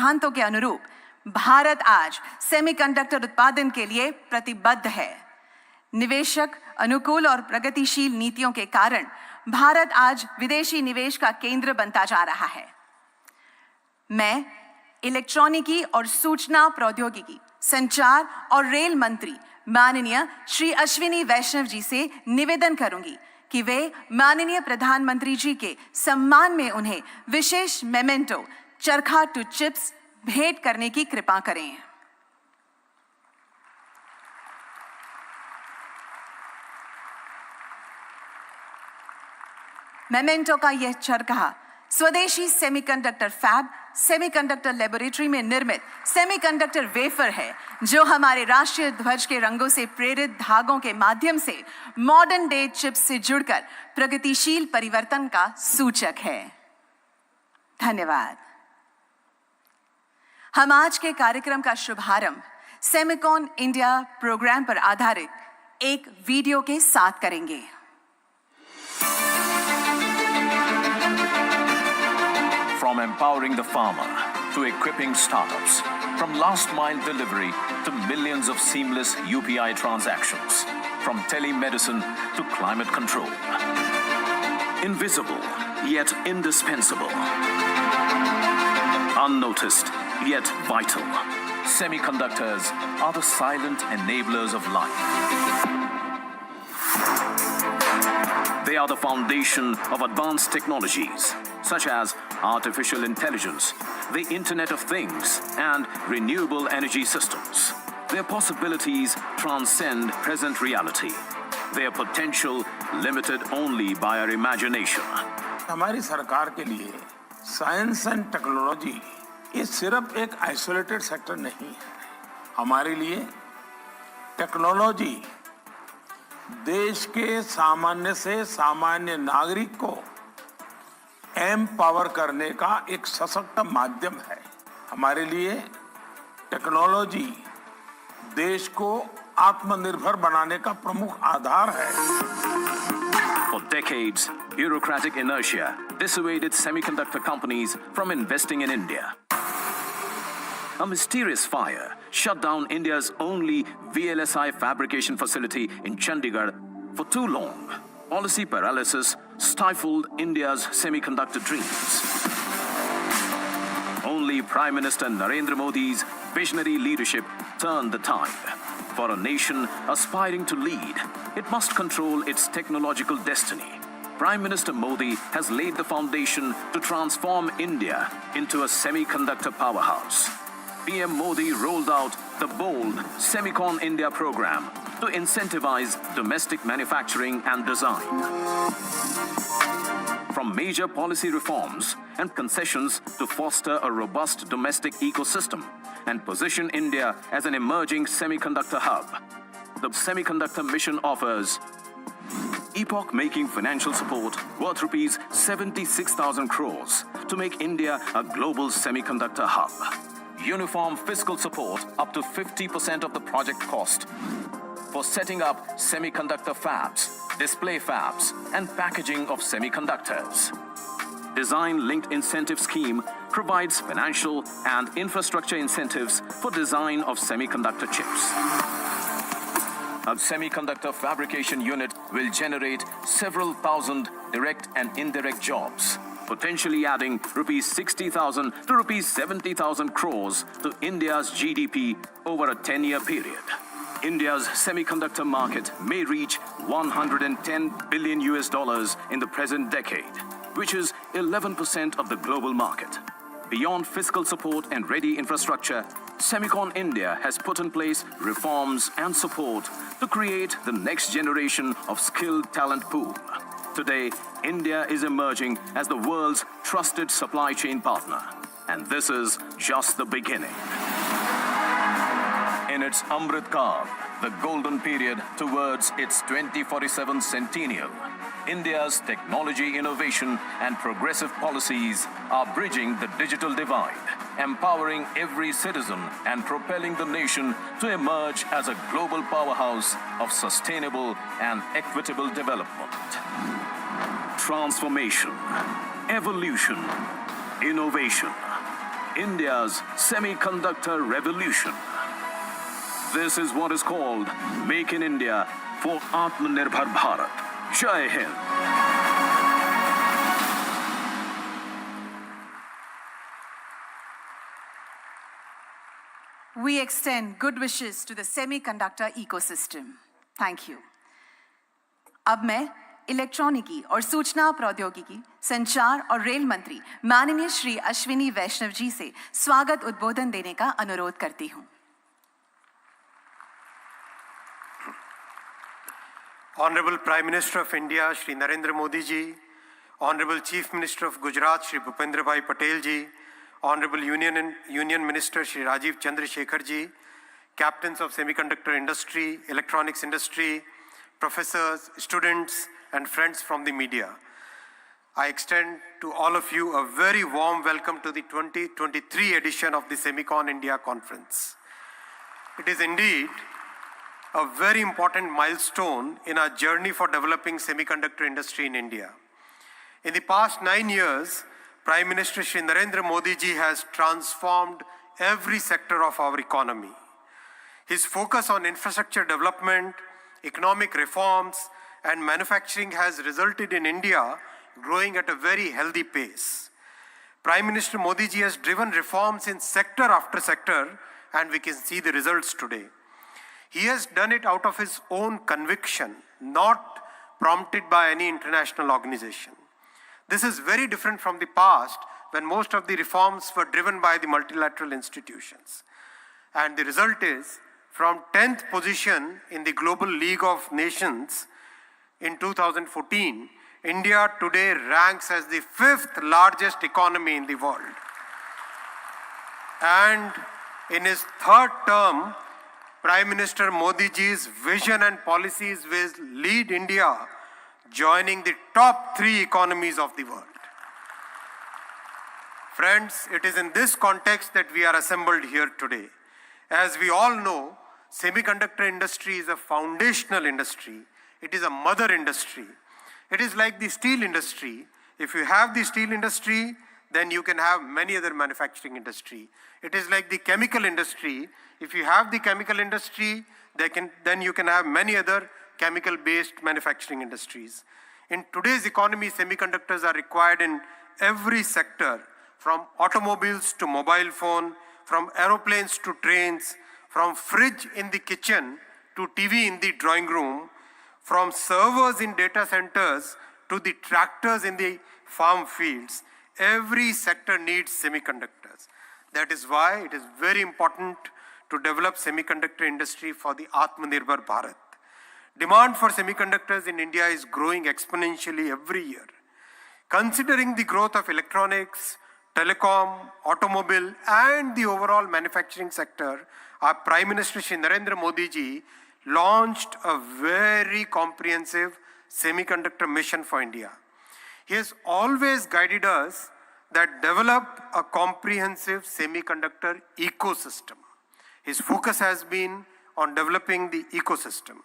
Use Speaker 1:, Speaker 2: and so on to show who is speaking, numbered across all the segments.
Speaker 1: सिद्धांतों के अनुरूप भारत आज सेमीकंडक्टर उत्पादन के लिए प्रतिबद्ध है। निवेशक अनुकूल और प्रगतिशील नीतियों के कारण भारत आज विदेशी निवेश का केंद्र बनता जा रहा है। मैं इलेक्ट्रॉनिकी और सूचना प्रौद्योगिकी, संचार और रेल मंत्री माननीय श्री अश्विनी वैष्णव जी से निवेदन करूंगी कि वे माननीय प्रधानमंत्री जी के सम्मान में उन्हें विशेष मेमेंटो चरखा टू चिप्स भेंट करने की कृपा करें। मेमेंटो का यह चरखा स्वदेशी सेमीकंडक्टर फैब सेमीकंडक्टर लेबोरेटरी में निर्मित सेमीकंडक्टर वेफर है, जो हमारे राष्ट्रीय ध्वज के रंगों से प्रेरित धागों के माध्यम से मॉडर्न डे चिप्स से जुड़कर प्रगतिशील परिवर्तन का सूचक है। धन्यवाद। हम आज के कार्यक्रम का शुभारंभ सेमिकॉन इंडिया प्रोग्राम पर आधारित एक वीडियो के साथ करेंगे।
Speaker 2: From empowering the farmer to equipping startups, from last mile delivery to millions of seamless UPI transactions, from telemedicine to climate control. Invisible yet indispensable. Unnoticed yet vital. Semiconductors are the silent enablers of life. They are the foundation of advanced technologies such as artificial intelligence, the Internet of Things, and renewable energy systems. Their possibilities transcend present reality. Their potential limited only by our imagination.
Speaker 3: हमारी सरकार के लिए science and technology ये सिर्फ एक isolated sector नहीं है। हमारे लिए टेक्नोलॉजी देश के सामान्य से सामान्य नागरिक को एम्पावर करने का एक सशक्त माध्यम है। हमारे लिए टेक्नोलॉजी देश को आत्मनिर्भर बनाने का प्रमुख आधार है।
Speaker 2: For decades, bureaucratic inertia dissuaded semiconductor companies from investing in India. A mysterious fire shut down India's only VLSI fabrication facility in Chandigarh for too long. Policy paralysis stifled India's semiconductor dreams. Only Prime Minister Narendra Modi's visionary leadership turned the tide. For a nation aspiring to lead, it must control its technological destiny. Prime Minister Modi has laid the foundation to transform India into a semiconductor powerhouse. PM Modi rolled out the bold Semicon India program to incentivize domestic manufacturing and design. From major policy reforms and concessions to foster a robust domestic ecosystem and position India as an emerging semiconductor hub, the Semiconductor Mission offers epoch-making financial support worth rupees 76,000 crores to make India a global semiconductor hub. Uniform fiscal support up to 50% of the project cost for setting up semiconductor fabs, display fabs, and packaging of semiconductors. Design-linked incentive scheme provides financial and infrastructure incentives for design of semiconductor chips. A semiconductor fabrication unit will generate several thousand direct and indirect jobs, potentially adding rupees 60,000 to rupees 70,000 crores to India's GDP over a 10-year period. India's semiconductor market may reach $110 billion in the present decade, which is 11% of the global market. Beyond fiscal support and ready infrastructure, Semicon India has put in place reforms and support to create the next generation of skilled talent pool. Today, India is emerging as the world's trusted supply chain partner, and this is just the beginning. In its Amrit Kaal, the golden period towards its 2047 centennial, India's technology innovation and progressive policies are bridging the digital divide, empowering every citizen and propelling the nation to emerge as a global powerhouse of sustainable and equitable development. Transformation, evolution, innovation. India's semiconductor revolution. This is what is called Make in India for Atmanirbhar Bharat. Jai Hind.
Speaker 1: We extend good wishes to the semiconductor ecosystem. Thank you. अब मैं इलेक्ट्रॉनिकी और सूचना प्रौद्योगिकी, संचार और rail मंत्री माननीय श्री अश्विनी वैष्णव जी से स्वागत उद्बोधन देने का अनुरोध करती हूं।
Speaker 4: Honorable Prime Minister of India, Shri Narendra Modi ji, Honorable Chief Minister of Gujarat, Shri Bhupendra Bhai Patel ji, Honorable Union Minister, Shri Rajiv Chandrasekhar ji, captains of semiconductor industry, electronics industry, professors, students, and friends from the media. I extend to all of you a very warm welcome to the 2023 edition of the Semicon India conference. It is indeed a very important milestone in our journey for developing semiconductor industry in India. In the past 9 years, Prime Minister Shri Narendra Modi ji has transformed every sector of our economy. His focus on infrastructure development, economic reforms, and manufacturing has resulted in India growing at a very healthy pace. Prime Minister Modi ji has driven reforms in sector after sector, and we can see the results today. He has done it out of his own conviction, not prompted by any international organization. This is very different from the past, when most of the reforms were driven by the multilateral institutions. And the result is, from 10th position in the Global League of Nations in 2014, India today ranks as the 5th largest economy in the world. And in his third term, Prime Minister Modi ji's vision and policies will lead India joining the top 3 economies of the world. Friends, it is in this context that we are assembled here today. As we all know, semiconductor industry is a foundational industry. It is a mother industry. It is like the steel industry. If you have the steel industry, then you can have many other manufacturing industry. It is like the chemical industry. If you have the chemical industry, then you can have many other chemical-based manufacturing industries. In today's economy, semiconductors are required in every sector, from automobiles to mobile phone, from aeroplanes to trains, from fridge in the kitchen to TV in the drawing room, from servers in data centers to the tractors in the farm fields. Every sector needs semiconductors. That is why it is very important to develop semiconductor industry for the Atmanirbhar Bharat. Demand for semiconductors in India is growing exponentially every year. Considering the growth of electronics, telecom, automobile, and the overall manufacturing sector, our Prime Minister Shri Narendra Modi ji launched a very comprehensive semiconductor mission for India. He has always guided us that develop a comprehensive semiconductor ecosystem. His focus has been on developing the ecosystem.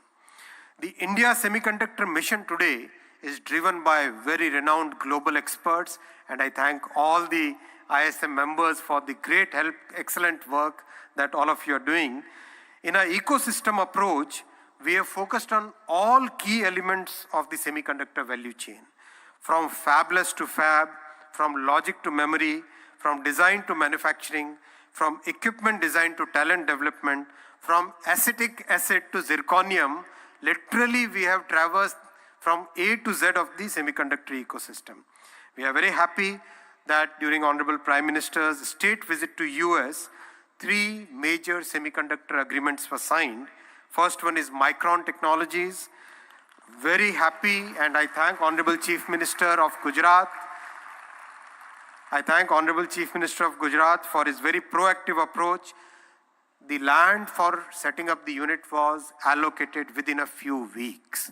Speaker 4: The India Semiconductor Mission today is driven by very renowned global experts, and I thank all the ISM members for the great help, excellent work that all of you are doing. In our ecosystem approach, we have focused on all key elements of the semiconductor value chain, from fabless to fab, from logic to memory, from design to manufacturing, from equipment design to talent development, from acetic acid to zirconium. Literally, we have traversed from A to Z of the semiconductor ecosystem. We are very happy that during Honorable Prime Minister's state visit to US, 3 major semiconductor agreements were signed. First one is Micron Technologies. Very happy, and I thank Honorable Chief Minister of Gujarat. I thank Honorable Chief Minister of Gujarat for his very proactive approach. The land for setting up the unit was allocated within a few weeks.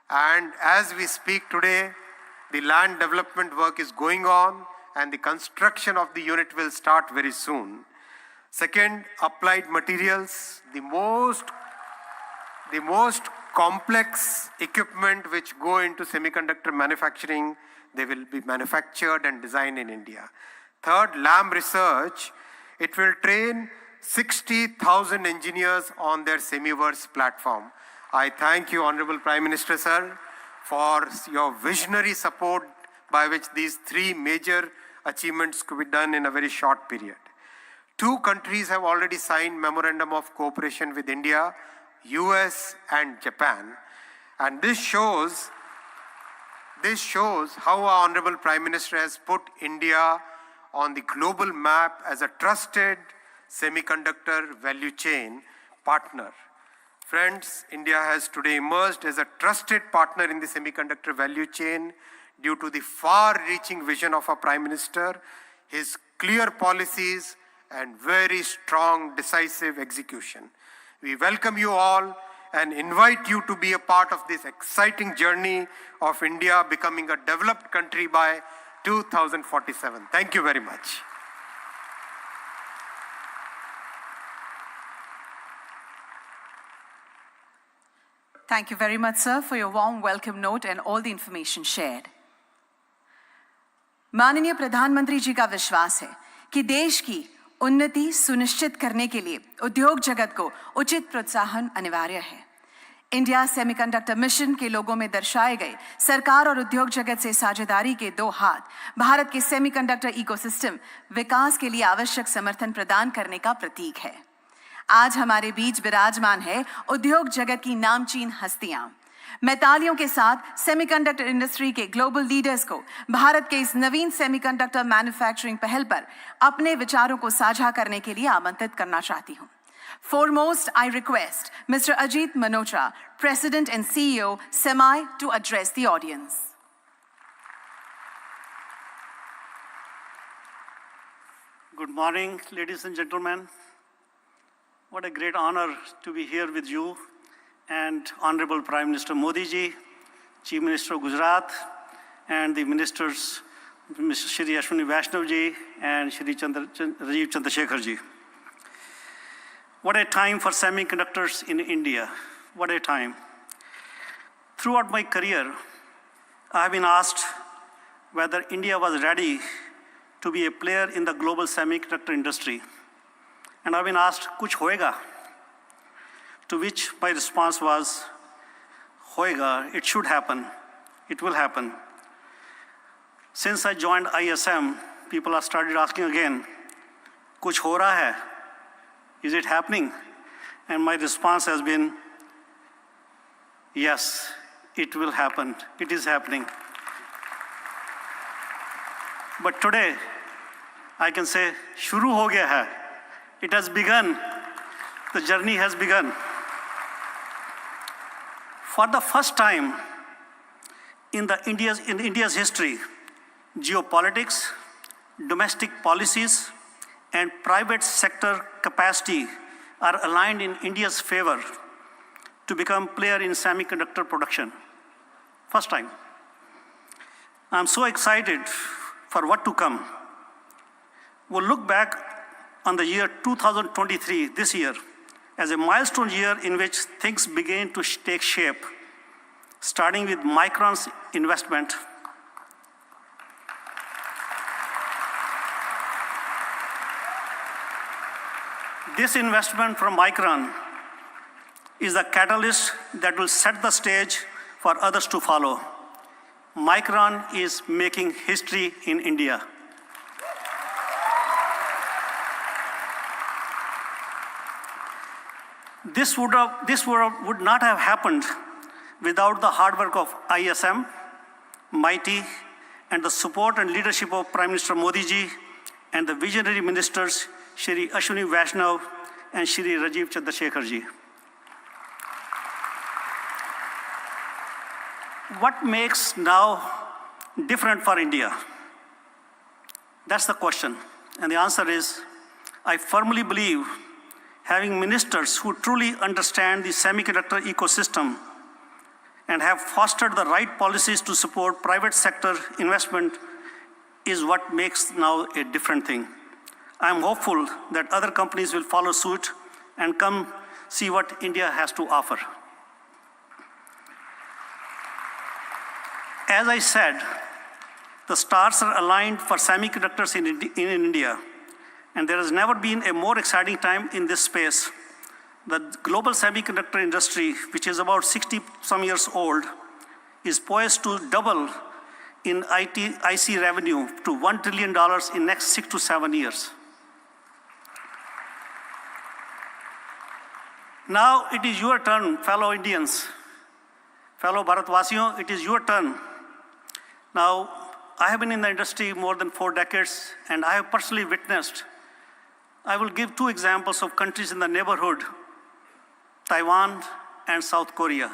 Speaker 4: And as we speak today, the land development work is going on, and the construction of the unit will start very soon. Second, applied materials, the most complex equipment which go into semiconductor manufacturing, they will be manufactured and designed in India. Third, Lam Research, it will train 60,000 engineers on their Semiverse platform. I thank you, Honorable Prime Minister, sir, for your visionary support by which these three major achievements could be done in a very short period. 2 countries have already signed Memorandum of Cooperation with India, US and Japan. And this shows how our Honorable Prime Minister has put India on the global map as a trusted semiconductor value chain partner. Friends, India has today emerged as a trusted partner in the semiconductor value chain due to the far-reaching vision of our Prime Minister, his clear policies, and very strong, decisive execution. We welcome you all and invite you to be a part of this exciting journey of India becoming a developed country by 2047. Thank you very much.
Speaker 1: Thank you very much, sir, for your warm welcome note and all the information shared. माननीय प्रधानमंत्री जी का विश्वास है कि देश की उन्नति सुनिश्चित करने के लिए उद्योग जगत को उचित प्रोत्साहन अनिवार्य है। इंडिया सेमीकंडक्टर मिशन के लोगों में दर्शाए गए सरकार और उद्योग जगत से साझेदारी के 2 हाथ भारत के सेमीकंडक्टर इकोसिस्टम विकास के लिए आवश्यक समर्थन प्रदान करने का प्रतीक है। आज हमारे बीच विराजमान है उद्योग जगत की नामचीन हस्तियां। मैं तालियों के साथ सेमीकंडक्टर इंडस्ट्री के ग्लोबल लीडर्स को भारत के इस नवीन सेमीकंडक्टर मैन्युफैक्चरिंग पहल पर अपने विचारों को साझा करने के लिए आमंत्रित करना चाहती हूं। Foremost, I request Mr. Ajit Minocha, President and CEO, Semi, to address the audience.
Speaker 5: Good morning, ladies and gentlemen. What a great honor to be here with you and Honorable Prime Minister Modi ji, Chief Minister of Gujarat, and the ministers, Mr. Shri Ashwini Vaishnav ji and Shri Rajiv Chandrasekhar ji. What a time for semiconductors in India. What a time. Throughout my career, I have been asked whether India was ready to be a player in the global semiconductor industry. And I've been asked, kuch hoega? To which my response was, hoega, it should happen, it will happen. Since I joined ISM, people have started asking again, kuch ho raha hai? Is it happening? And my response has been, yes, it will happen, it is happening. But today, I can say, shuru ho gaya hai. It has begun, the journey has begun. For the first time in India's history, geopolitics, domestic policies, and private sector capacity are aligned in India's favor to become player in semiconductor production. First time. I'm so excited for what to come. We'll look back on the year 2023, this year, as a milestone year in which things began to take shape, starting with Micron's investment. This investment from Micron is the catalyst that will set the stage for others to follow. Micron is making history in India. This would not have happened without the hard work of ISM, MITI, and the support and leadership of Prime Minister Modi ji and the visionary ministers Shri Ashwini Vaishnav and Shri Rajiv Chandrasekhar ji. What makes now different for India? That's the question. And the answer is, I firmly believe having ministers who truly understand the semiconductor ecosystem and have fostered the right policies to support private sector investment is what makes now a different thing. I am hopeful that other companies will follow suit and come see what India has to offer. As I said, The stars are aligned for semiconductors in India, and there has never been a more exciting time in this space. The global semiconductor industry, which is about 60-some years old, is poised to double in IC revenue to $1 trillion in next 6 to 7 years. Now it is your turn, fellow Indians, fellow Bharatvasiyon, it is your turn. Now, I have been in the industry more than 4 decades, and I have personally witnessed. I will give 2 examples of countries in the neighborhood, Taiwan and South Korea.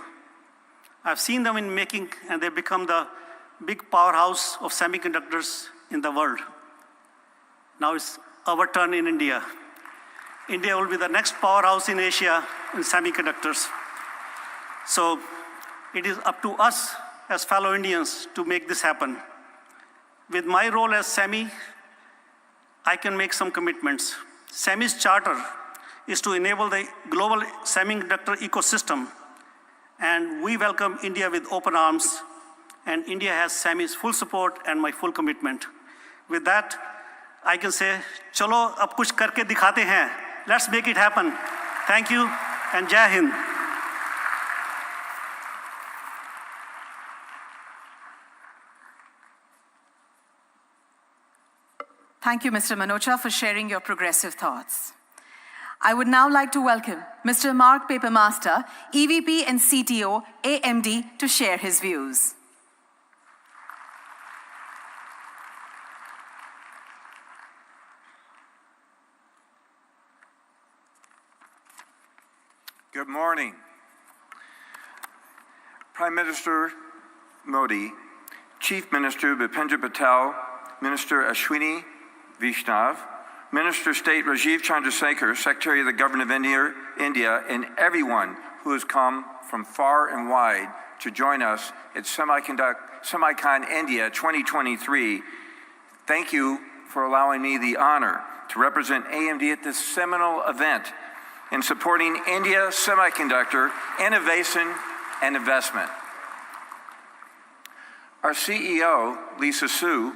Speaker 5: I've seen them in making, and they become the big powerhouse of semiconductors in the world. Now it's our turn in India. India will be the next powerhouse in Asia in semiconductors. So it is up to us as fellow Indians to make this happen. With my role as SEMI, I can make some commitments. SEMI's charter is to enable the global semiconductor ecosystem, and we welcome India with open arms, and India has SEMI's full support and my full commitment. With that, I can say, chalo ab kuch karke dikhate hain. Let's make it happen. Thank you, and Jai Hind.
Speaker 1: Thank you, Mr. Minocha, for sharing your progressive thoughts. I would now like to welcome Mr. Mark Papermaster, EVP and CTO, AMD, to share his views.
Speaker 6: Good morning. Prime Minister Modi, Chief Minister Bhupendra Patel, Minister Ashwini Vaishnav, Minister of State Rajiv Chandrasekhar, Secretary of the Government of India, and everyone who has come from far and wide to join us at Semicon India 2023. Thank you for allowing me the honor to represent AMD at this seminal event in supporting India semiconductor innovation and investment. Our CEO, Lisa Su,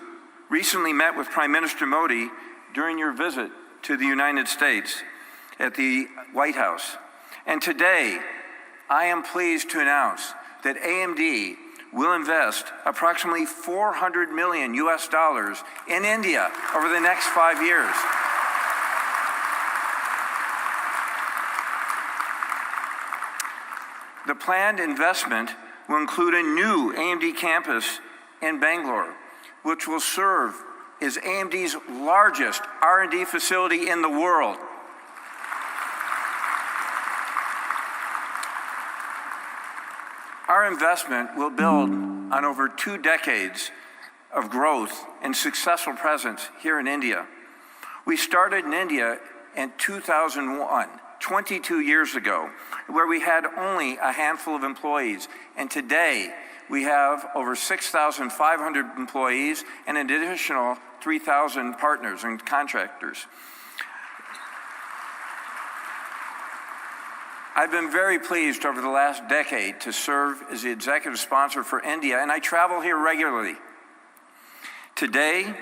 Speaker 6: recently met with Prime Minister Modi during your visit to the United States at the White House. And today, I am pleased to announce that AMD will invest approximately $400 million in India over the next 5 years. The planned investment will include a new AMD campus in Bangalore, which will serve as AMD's largest R&D facility in the world. Our investment will build on over 2 decades of growth and successful presence here in India. We started in India in 2001, 22 years ago, where we had only a handful of employees. And today, we have over 6,500 employees and an additional 3,000 partners and contractors. I've been very pleased over the last decade to serve as the executive sponsor for India, and I travel here regularly. Today,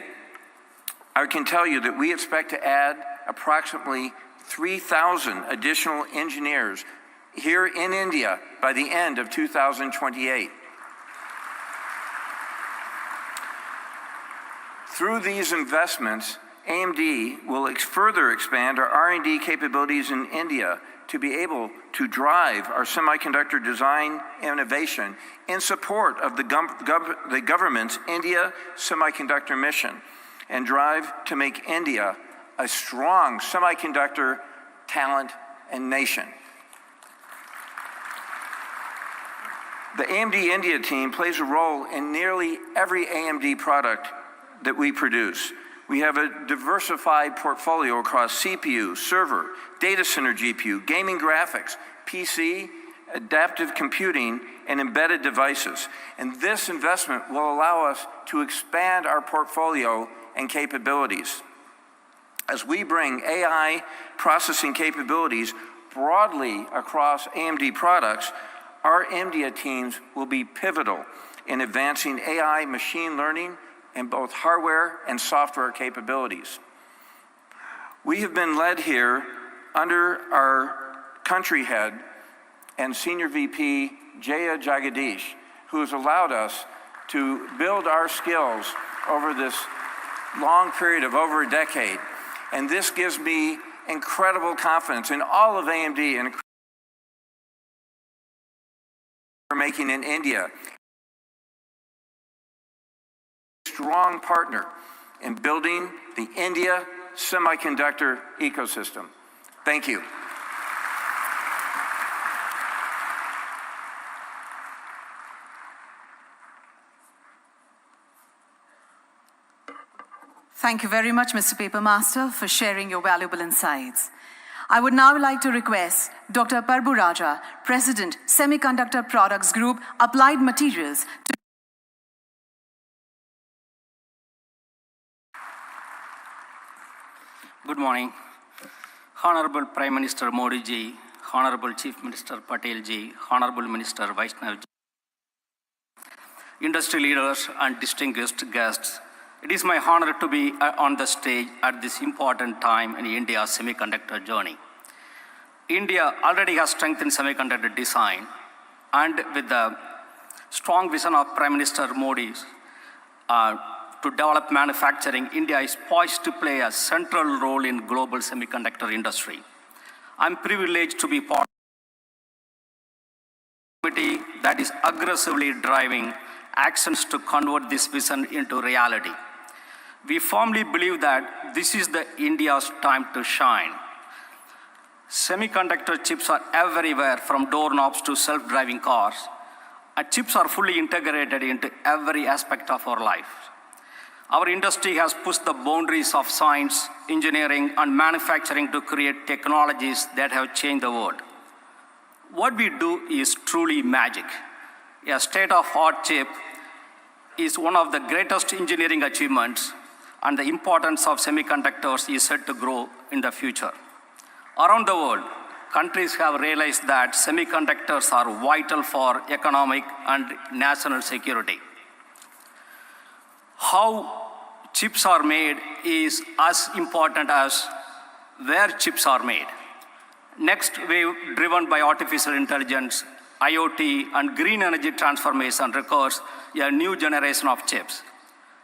Speaker 6: I can tell you that we expect to add approximately 3,000 additional engineers here in India by the end of 2028. Through these investments, AMD will further expand our R&D capabilities in India to be able to drive our semiconductor design innovation in support of the government's India Semiconductor mission and drive to make India a strong semiconductor talent and nation. The AMD India team plays a role in nearly every AMD product that we produce. We have a diversified portfolio across CPU, server, data center GPU, gaming graphics, PC, adaptive computing, and embedded devices. And this investment will allow us to expand our portfolio and capabilities. As we bring AI processing capabilities broadly across AMD products, our India teams will be pivotal in advancing AI machine learning, in both hardware and software capabilities. We have been led here under our country head and Senior VP Jaya Jagadish, who has allowed us to build our skills over this long period of over a decade. And this gives me incredible confidence in all of AMD and we're making in India. Strong partner in building the India semiconductor ecosystem. Thank you.
Speaker 1: Thank you very much, Mr. Papermaster, for sharing your valuable insights. I would now like to request Dr. Parbu Raja, President, Semiconductor Products Group, Applied Materials, to
Speaker 7: Good morning. Honorable Prime Minister Modi ji, Honorable Chief Minister Patel ji, Honorable Minister Vaishnav ji, industry leaders and distinguished guests, it is my honor to be on the stage at this important time in India's semiconductor journey. India already has strength in semiconductor design, and with the strong vision of Prime Minister Modi to develop manufacturing, India is poised to play a central role in global semiconductor industry. I'm privileged to be part of a committee that is aggressively driving actions to convert this vision into reality. We firmly believe that this is the India's time to shine. Semiconductor chips are everywhere, from doorknobs to self-driving cars. And chips are fully integrated into every aspect of our life. Our industry has pushed the boundaries of science, engineering, and manufacturing to create technologies that have changed the world. What we do is truly magic. A state-of-the-art chip is one of the greatest engineering achievements, and the importance of semiconductors is set to grow in the future. Around the world, countries have realized that semiconductors are vital for economic and national security. How chips are made is as important as where chips are made. Next wave, driven by artificial intelligence, IoT, and green energy transformation, requires a new generation of chips.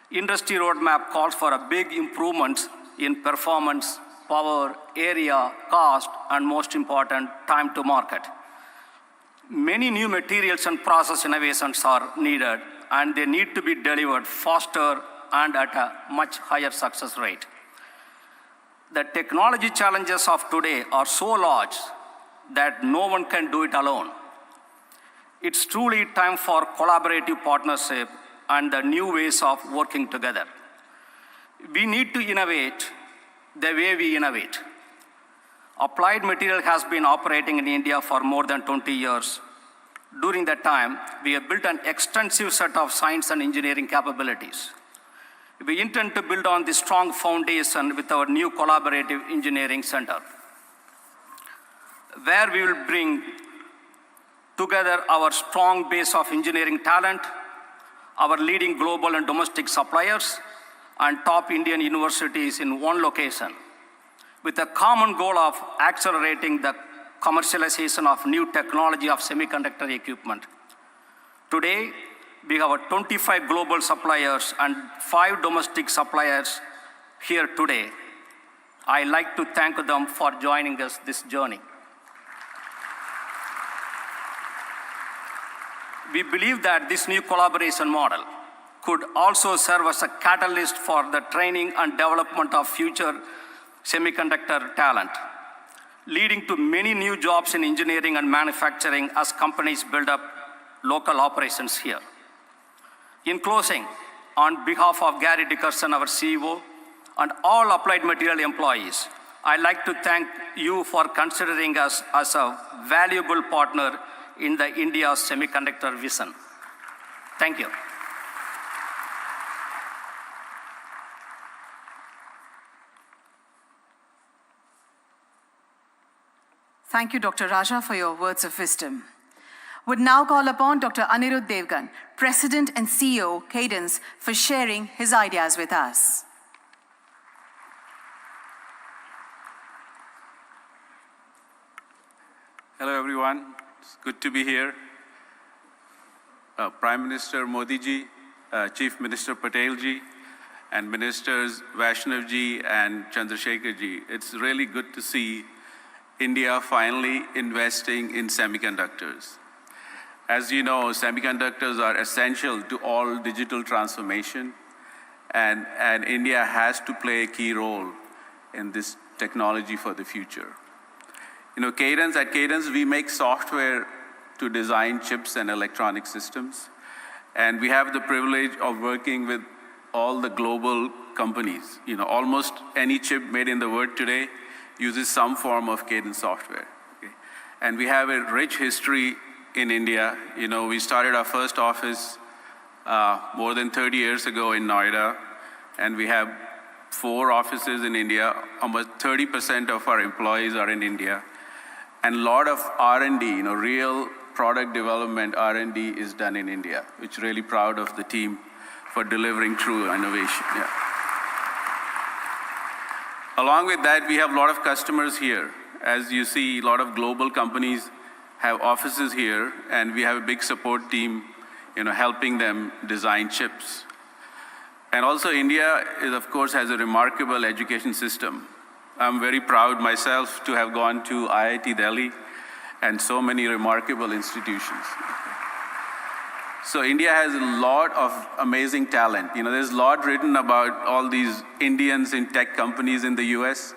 Speaker 7: Industry roadmap calls for a big improvements in performance, power, area, cost, and most important, time to market. Many new materials and process innovations are needed, and they need to be delivered faster and at a much higher success rate. The technology challenges of today are so large that no one can do it alone. It's truly time for collaborative partnership and the new ways of working together. We need to innovate the way we innovate. Applied Material has been operating in India for more than 20 years. During that time, we have built an extensive set of science and engineering capabilities. We intend to build on this strong foundation with our new collaborative engineering center, where we will bring together our strong base of engineering talent, our leading global and domestic suppliers, and top Indian universities in one location, with a common goal of accelerating the commercialization of new technology of semiconductor equipment. Today, we have 25 global suppliers and 5 domestic suppliers here today. I'd like to thank them for joining us this journey. We believe that this new collaboration model could also serve as a catalyst for the training and development of future semiconductor talent, leading to many new jobs in engineering and manufacturing as companies build up local operations here. In closing, on behalf of Gary Dickerson, our CEO, and all Applied Material employees, I'd like to thank you for considering us as a valuable partner in the India's semiconductor vision. Thank you.
Speaker 1: Thank you, Dr. Raja, for your words of wisdom. Would now call upon Dr. Anirudh Devgan, President and CEO, Cadence, for sharing his ideas with us.
Speaker 8: Hello, everyone. It's good to be here. Prime Minister Modi ji, Chief Minister Patel ji, and Ministers Vaishnav ji and Chandrasekhar ji. It's really good to see India finally investing in semiconductors. As you know, semiconductors are essential to all digital transformation, and India has to play a key role in this technology for the future. You know, at Cadence, we make software to design chips and electronic systems. And we have the privilege of working with all the global companies. You know, almost any chip made in the world today uses some form of Cadence software. Okay? And we have a rich history in India. You know, we started our first office more than 30 years ago in Noida. And we have 4 offices in India. Almost 30% of our employees are in India. And a lot of R&D, you know, real product development R&D is done in India, which really proud of the team for delivering true innovation. Yeah. Along with that, we have a lot of customers here. As you see, a lot of global companies have offices here, and we have a big support team, you know, helping them design chips. And also India is, of course, has a remarkable education system. I'm very proud myself to have gone to IIT Delhi and so many remarkable institutions. So India has a lot of amazing talent. You know, there's a lot written about all these Indians in tech companies in the US,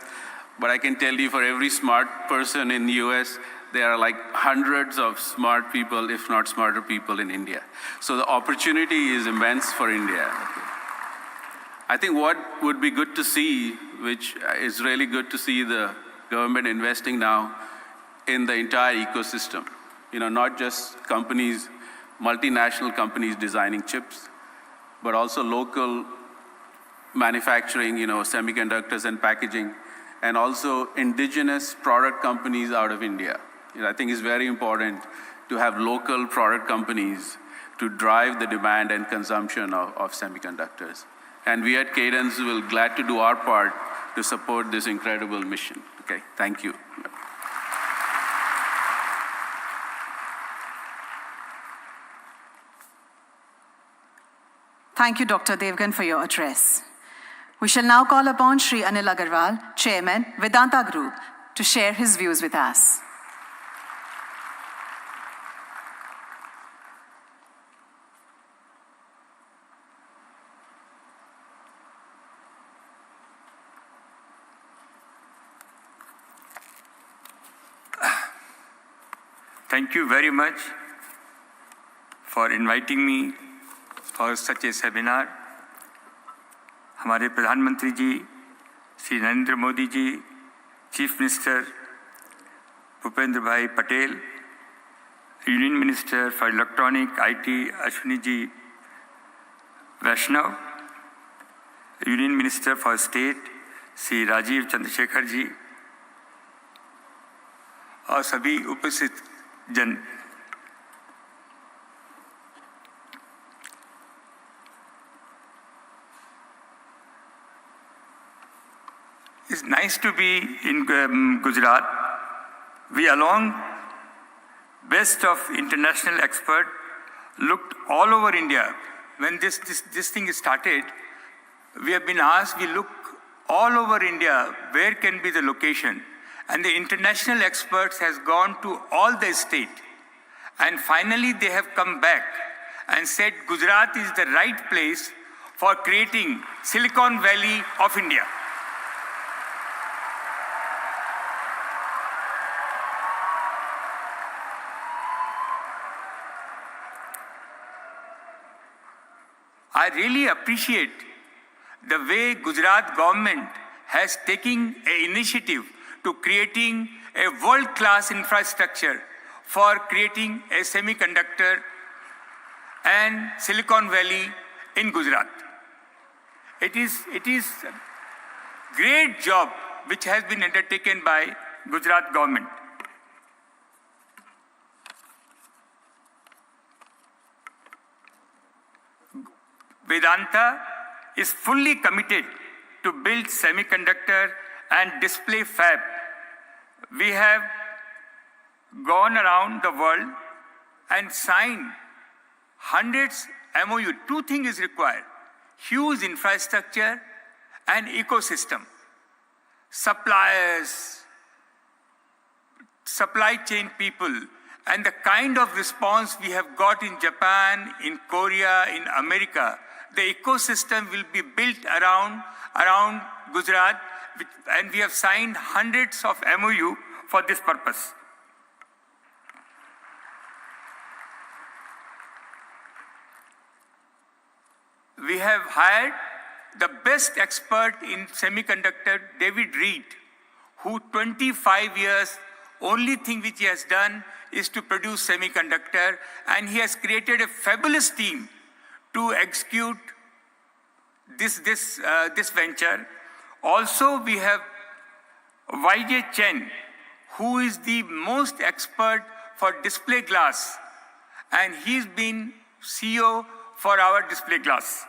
Speaker 8: but I can tell you for every smart person in the US, there are like hundreds of smart people, if not smarter people in India. So the opportunity is immense for India. I think what would be good to see, which is really good to see the government investing now in the entire ecosystem. You know, not just companies, multinational companies designing chips, but also local manufacturing, you know, semiconductors and packaging, and also indigenous product companies out of India. You know, I think it's very important to have local product companies to drive the demand and consumption of semiconductors. And we at Cadence will glad to do our part to support this incredible mission. Okay, thank you.
Speaker 1: Thank you, Dr. Devgan, for your address. We shall now call upon Shri Anil Agarwal, Chairman, Vedanta Group, to share his views with us.
Speaker 9: Thank you very much for inviting me for such a seminar. हमारे प्रधानमंत्री ji Shri Narendra Modi ji, chief minister Bhupendra Bhai Patel, union minister for electronic IT Ashwini ji Vaishnaw, union minister for state Shri Rajeev Chandrasekhar ji और सभी उपस्थित जन, it's nice to be in Gujarat. We along best of international expert looked all over India. When this thing started, we have been asked, we look all over India, where can be the location? And the international experts has gone to all the state. And finally they have come back and said Gujarat is the right place for creating Silicon Valley of India. I really appreciate the way Gujarat government has taken an initiative to creating a world-class infrastructure for creating a semiconductor and Silicon Valley in Gujarat. It is a great job which has been undertaken by Gujarat government. Vedanta is fully committed to build semiconductor and display fab. We have gone around the world and signed hundreds MOU. Two things is required: huge infrastructure and ecosystem. Suppliers, supply chain people, and the kind of response we have got in Japan, in Korea, in America, the ecosystem will be built around Gujarat, and we have signed hundreds of MOU for this purpose. We have hired the best expert in semiconductor, David Reed, who 25 years, only thing which he has done is to produce semiconductor, and he has created a fabulous team to execute this venture. Also, we have YJ Chen, who is the most expert for display glass, and he's been CEO for our display glass.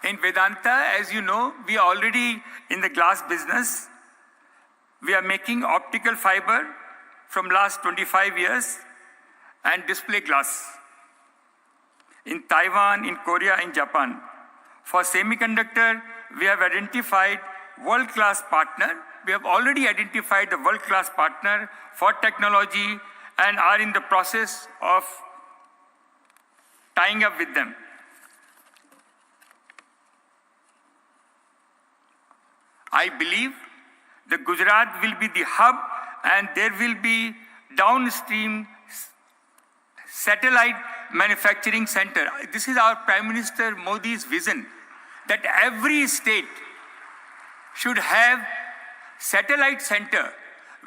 Speaker 9: In Vedanta, as you know, we are already in the glass business. We are making optical fiber from last 25 years and display glass in Taiwan, in Korea, in Japan. For semiconductor, we have identified world-class partner. We have already identified the world-class partner for technology and are in the process of tying up with them. I believe the Gujarat will be the hub, and there will be downstream satellite manufacturing center. This is our Prime Minister Modi's vision, that every state should have satellite center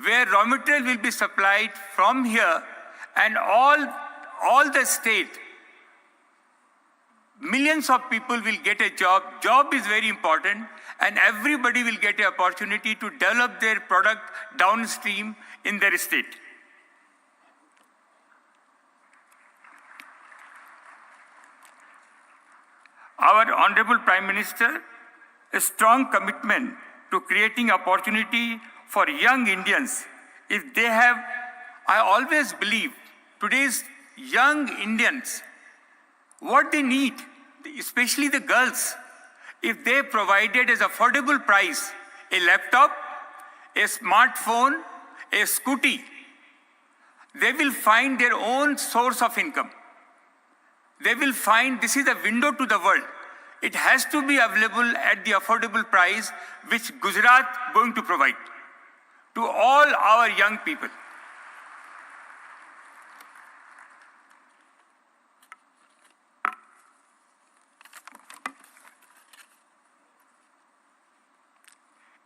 Speaker 9: where raw material will be supplied from here, and all the state, millions of people will get a job. Job is very important, and everybody will get an opportunity to develop their product downstream in their state. Our Honorable Prime Minister, a strong commitment to creating opportunity for young Indians. If they have, I always believe, today's young Indians, what they need, especially the girls, if they provided as affordable price a laptop, a smartphone, a scooty, they will find their own source of income. They will find this is a window to the world. It has to be available at the affordable price which Gujarat is going to provide to all our young people.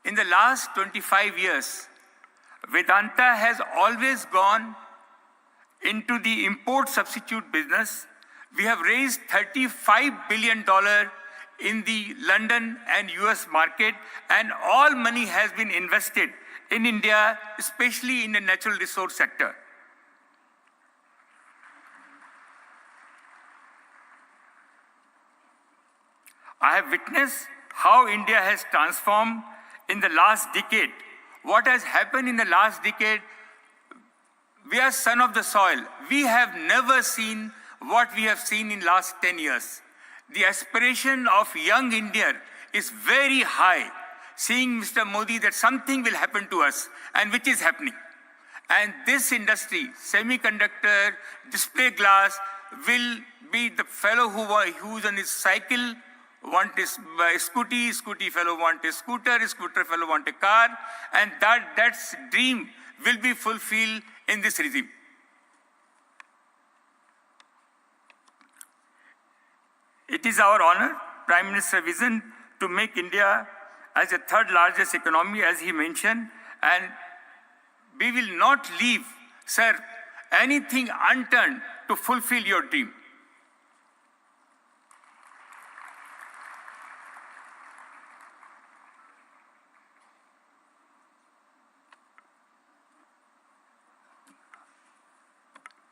Speaker 9: In the last 25 years, Vedanta has always gone into the import substitute business. We have raised $35 billion in the London and US market, and all money has been invested in India, especially in the natural resource sector. I have witnessed how India has transformed in the last decade. What has happened in the last decade? We are son of the soil. We have never seen what we have seen in last 10 years. The aspiration of young India is very high, seeing Mr. Modi that something will happen to us, and which is happening. And this industry, semiconductor, display glass, will be the fellow who's on his cycle, want a scooty, scooty fellow want a scooter, scooter fellow want a car, and that's dream will be fulfilled in this regime. It is our honor, Prime Minister's vision, to make India as the third largest economy, as he mentioned, and we will not leave, sir, anything unturned to fulfill your dream.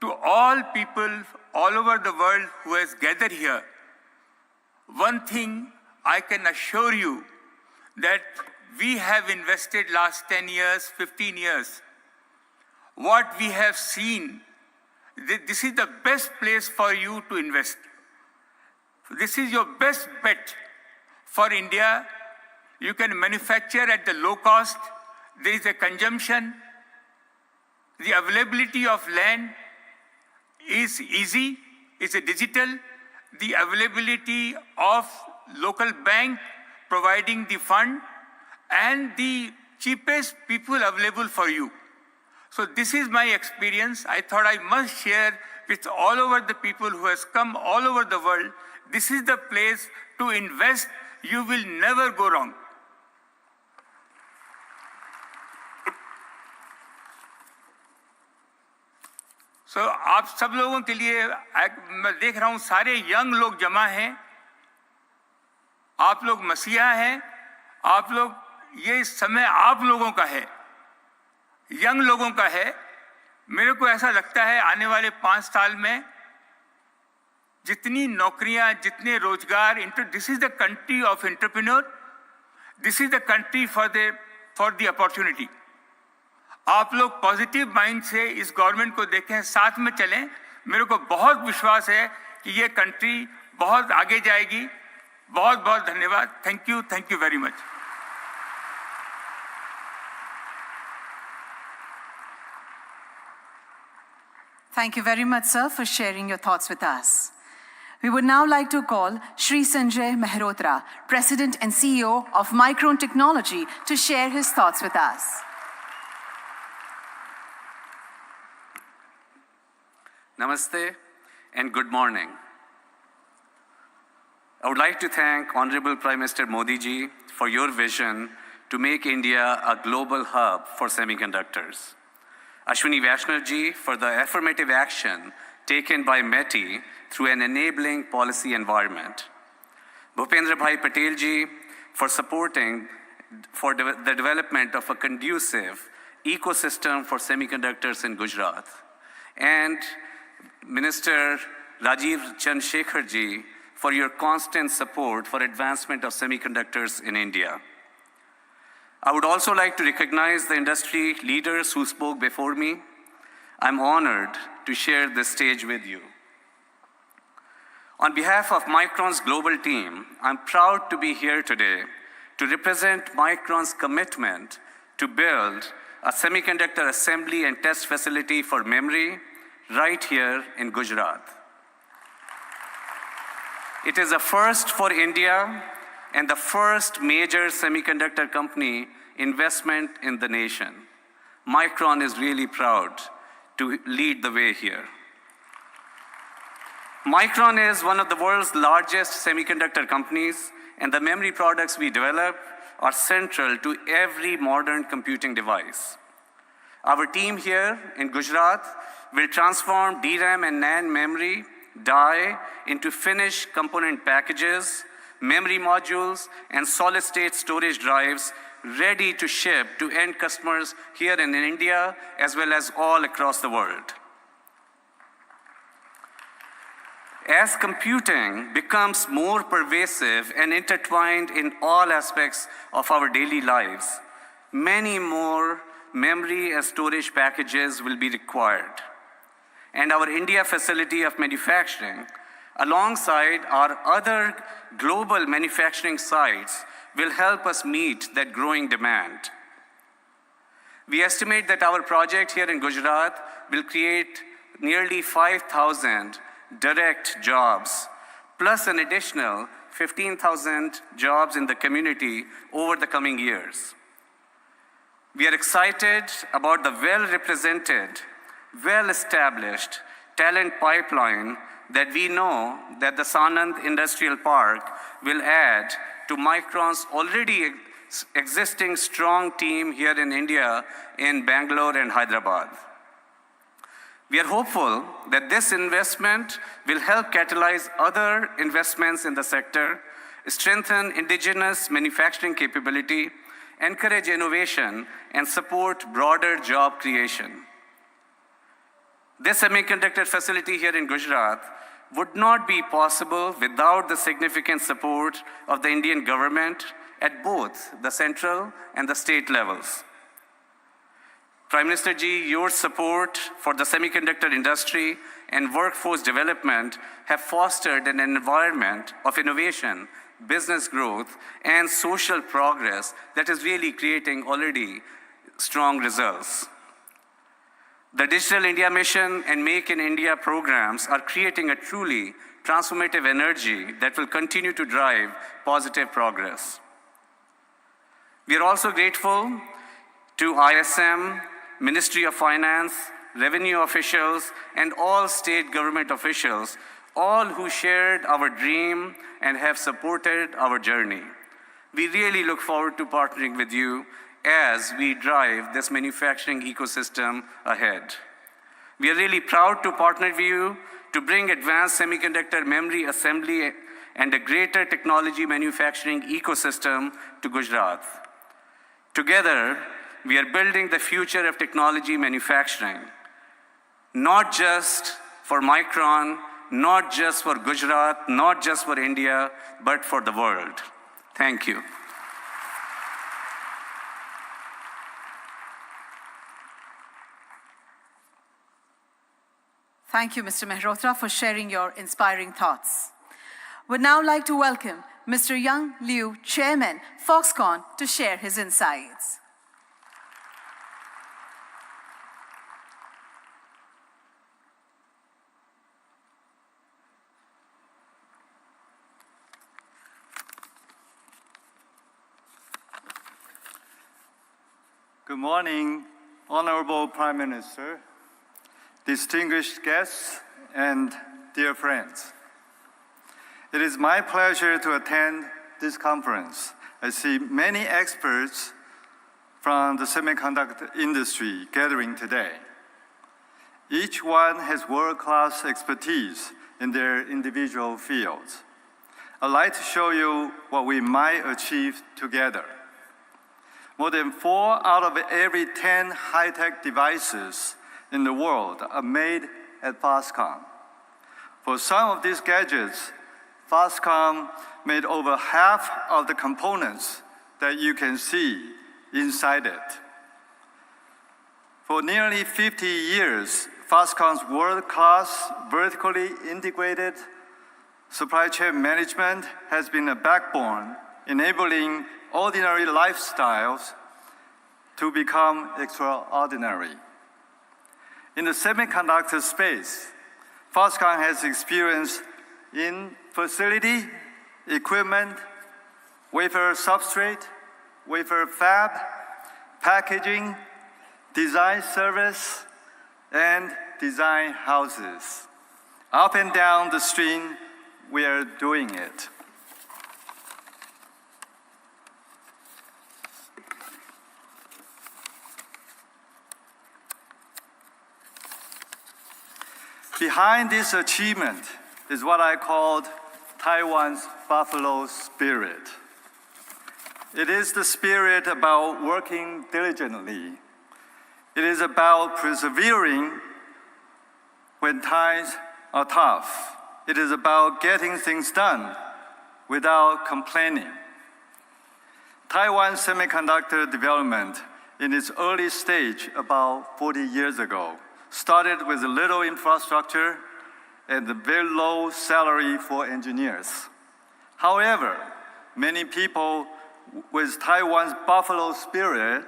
Speaker 9: To all people all over the world who has gathered here, one thing I can assure you, that we have invested last 10 years, 15 years. What we have seen, this is the best place for you to invest. This is your best bet for India. You can manufacture at the low cost. There is a consumption. The availability of land is easy, it's a digital. The availability of local bank providing the fund and the cheapest people available for you. So this is my experience. I thought I must share with all over the people who has come all over the world. This is the place to invest. You will never go wrong. So आप सब लोगों के लिए मैं देख रहा हूं सारे यंग लोग जमा हैं, आप लोग मसीहा हैं, आप लोग, ये समय आप लोगों का है, यंग लोगों का है। मेरे को ऐसा लगता है आने वाले 5 साल में जितनी नौकरियां, जितने रोजगार, this is the country of entrepreneur, this is the country for the opportunity. आप लोग पॉजिटिव माइंड से इस गवर्नमेंट को देखें, साथ में चलें। मेरे को बहुत विश्वास है कि ये कंट्री बहुत आगे जाएगी। बहुत बहुत धन्यवाद। Thank you very much.
Speaker 1: Thank you very much, sir, for sharing your thoughts with us. We would now like to call Shri Sanjay Mehrotra, President and CEO of Micron Technology, to share his thoughts with us.
Speaker 10: Namaste and good morning. I would like to thank Honorable Prime Minister Modi ji for your vision to make India a global hub for semiconductors. Ashwini Vaishnav ji for the affirmative action taken by METI through an enabling policy environment. Bhupendra Bhai Patel ji for supporting the development of a conducive ecosystem for semiconductors in Gujarat. And Minister Rajiv Chandrasekhar ji for your constant support for advancement of semiconductors in India. I would also like to recognize the industry leaders who spoke before me. I'm honored to share this stage with you. On behalf of Micron's global team, I'm proud to be here today to represent Micron's commitment to build a semiconductor assembly and test facility for memory right here in Gujarat. It is a first for India and the first major semiconductor company investment in the nation. Micron is really proud to lead the way here. Micron is one of the world's largest semiconductor companies, and the memory products we develop are central to every modern computing device. Our team here in Gujarat will transform DRAM and NAND memory die into finished component packages, memory modules, and solid-state storage drives ready to ship to end customers here in India as well as all across the world. As computing becomes more pervasive and intertwined in all aspects of our daily lives, many more memory and storage packages will be required. And our India facility of manufacturing, alongside our other global manufacturing sites, will help us meet that growing demand. We estimate that our project here in Gujarat will create nearly 5,000 direct jobs, plus an additional 15,000 jobs in the community over the coming years. We are excited about the well-represented, well-established talent pipeline that we know that the Sanand Industrial Park will add to Micron's already existing strong team here in India in Bangalore and Hyderabad. We are hopeful that this investment will help catalyze other investments in the sector, strengthen indigenous manufacturing capability, encourage innovation, and support broader job creation. This semiconductor facility here in Gujarat would not be possible without the significant support of the Indian government at both the central and the state levels. Prime Minister Ji, your support for the semiconductor industry and workforce development have fostered an environment of innovation, business growth, and social progress that is really creating already strong results. The Digital India Mission and Make in India programs are creating a truly transformative energy that will continue to drive positive progress. We are also grateful to ISM, Ministry of Finance, revenue officials, and all state government officials, all who shared our dream and have supported our journey. We really look forward to partnering with you as we drive this manufacturing ecosystem ahead. We are really proud to partner with you to bring advanced semiconductor memory assembly and a greater technology manufacturing ecosystem to Gujarat. Together, we are building the future of technology manufacturing, not just for Micron, not just for Gujarat, not just for India, but for the world. Thank you.
Speaker 1: Thank you, Mr. Mehrotra, for sharing your inspiring thoughts. Would now like to welcome Mr. Young Liu, Chairman, Foxconn, to share his insights.
Speaker 11: Good morning, Honorable Prime Minister, distinguished guests, and dear friends. It is my pleasure to attend this conference. I see many experts from the semiconductor industry gathering today. Each one has world-class expertise in their individual fields. I'd like to show you what we might achieve together. More than 4 out of every 10 high-tech devices in the world are made at Foxconn. For some of these gadgets, Foxconn made over half of the components that you can see inside it. For nearly 50 years, Foxconn's world-class, vertically integrated supply chain management has been a backbone enabling ordinary lifestyles to become extraordinary. In the semiconductor space, Foxconn has experience in facility, equipment, wafer substrate, wafer fab, packaging, design service, and design houses. Up and down the stream, we are doing it. Behind this achievement is what I called Taiwan's buffalo spirit. It is the spirit about working diligently. It is about persevering when times are tough. It is about getting things done without complaining. Taiwan's semiconductor development in its early stage about 40 years ago started with little infrastructure and a very low salary for engineers. However, many people with Taiwan's buffalo spirit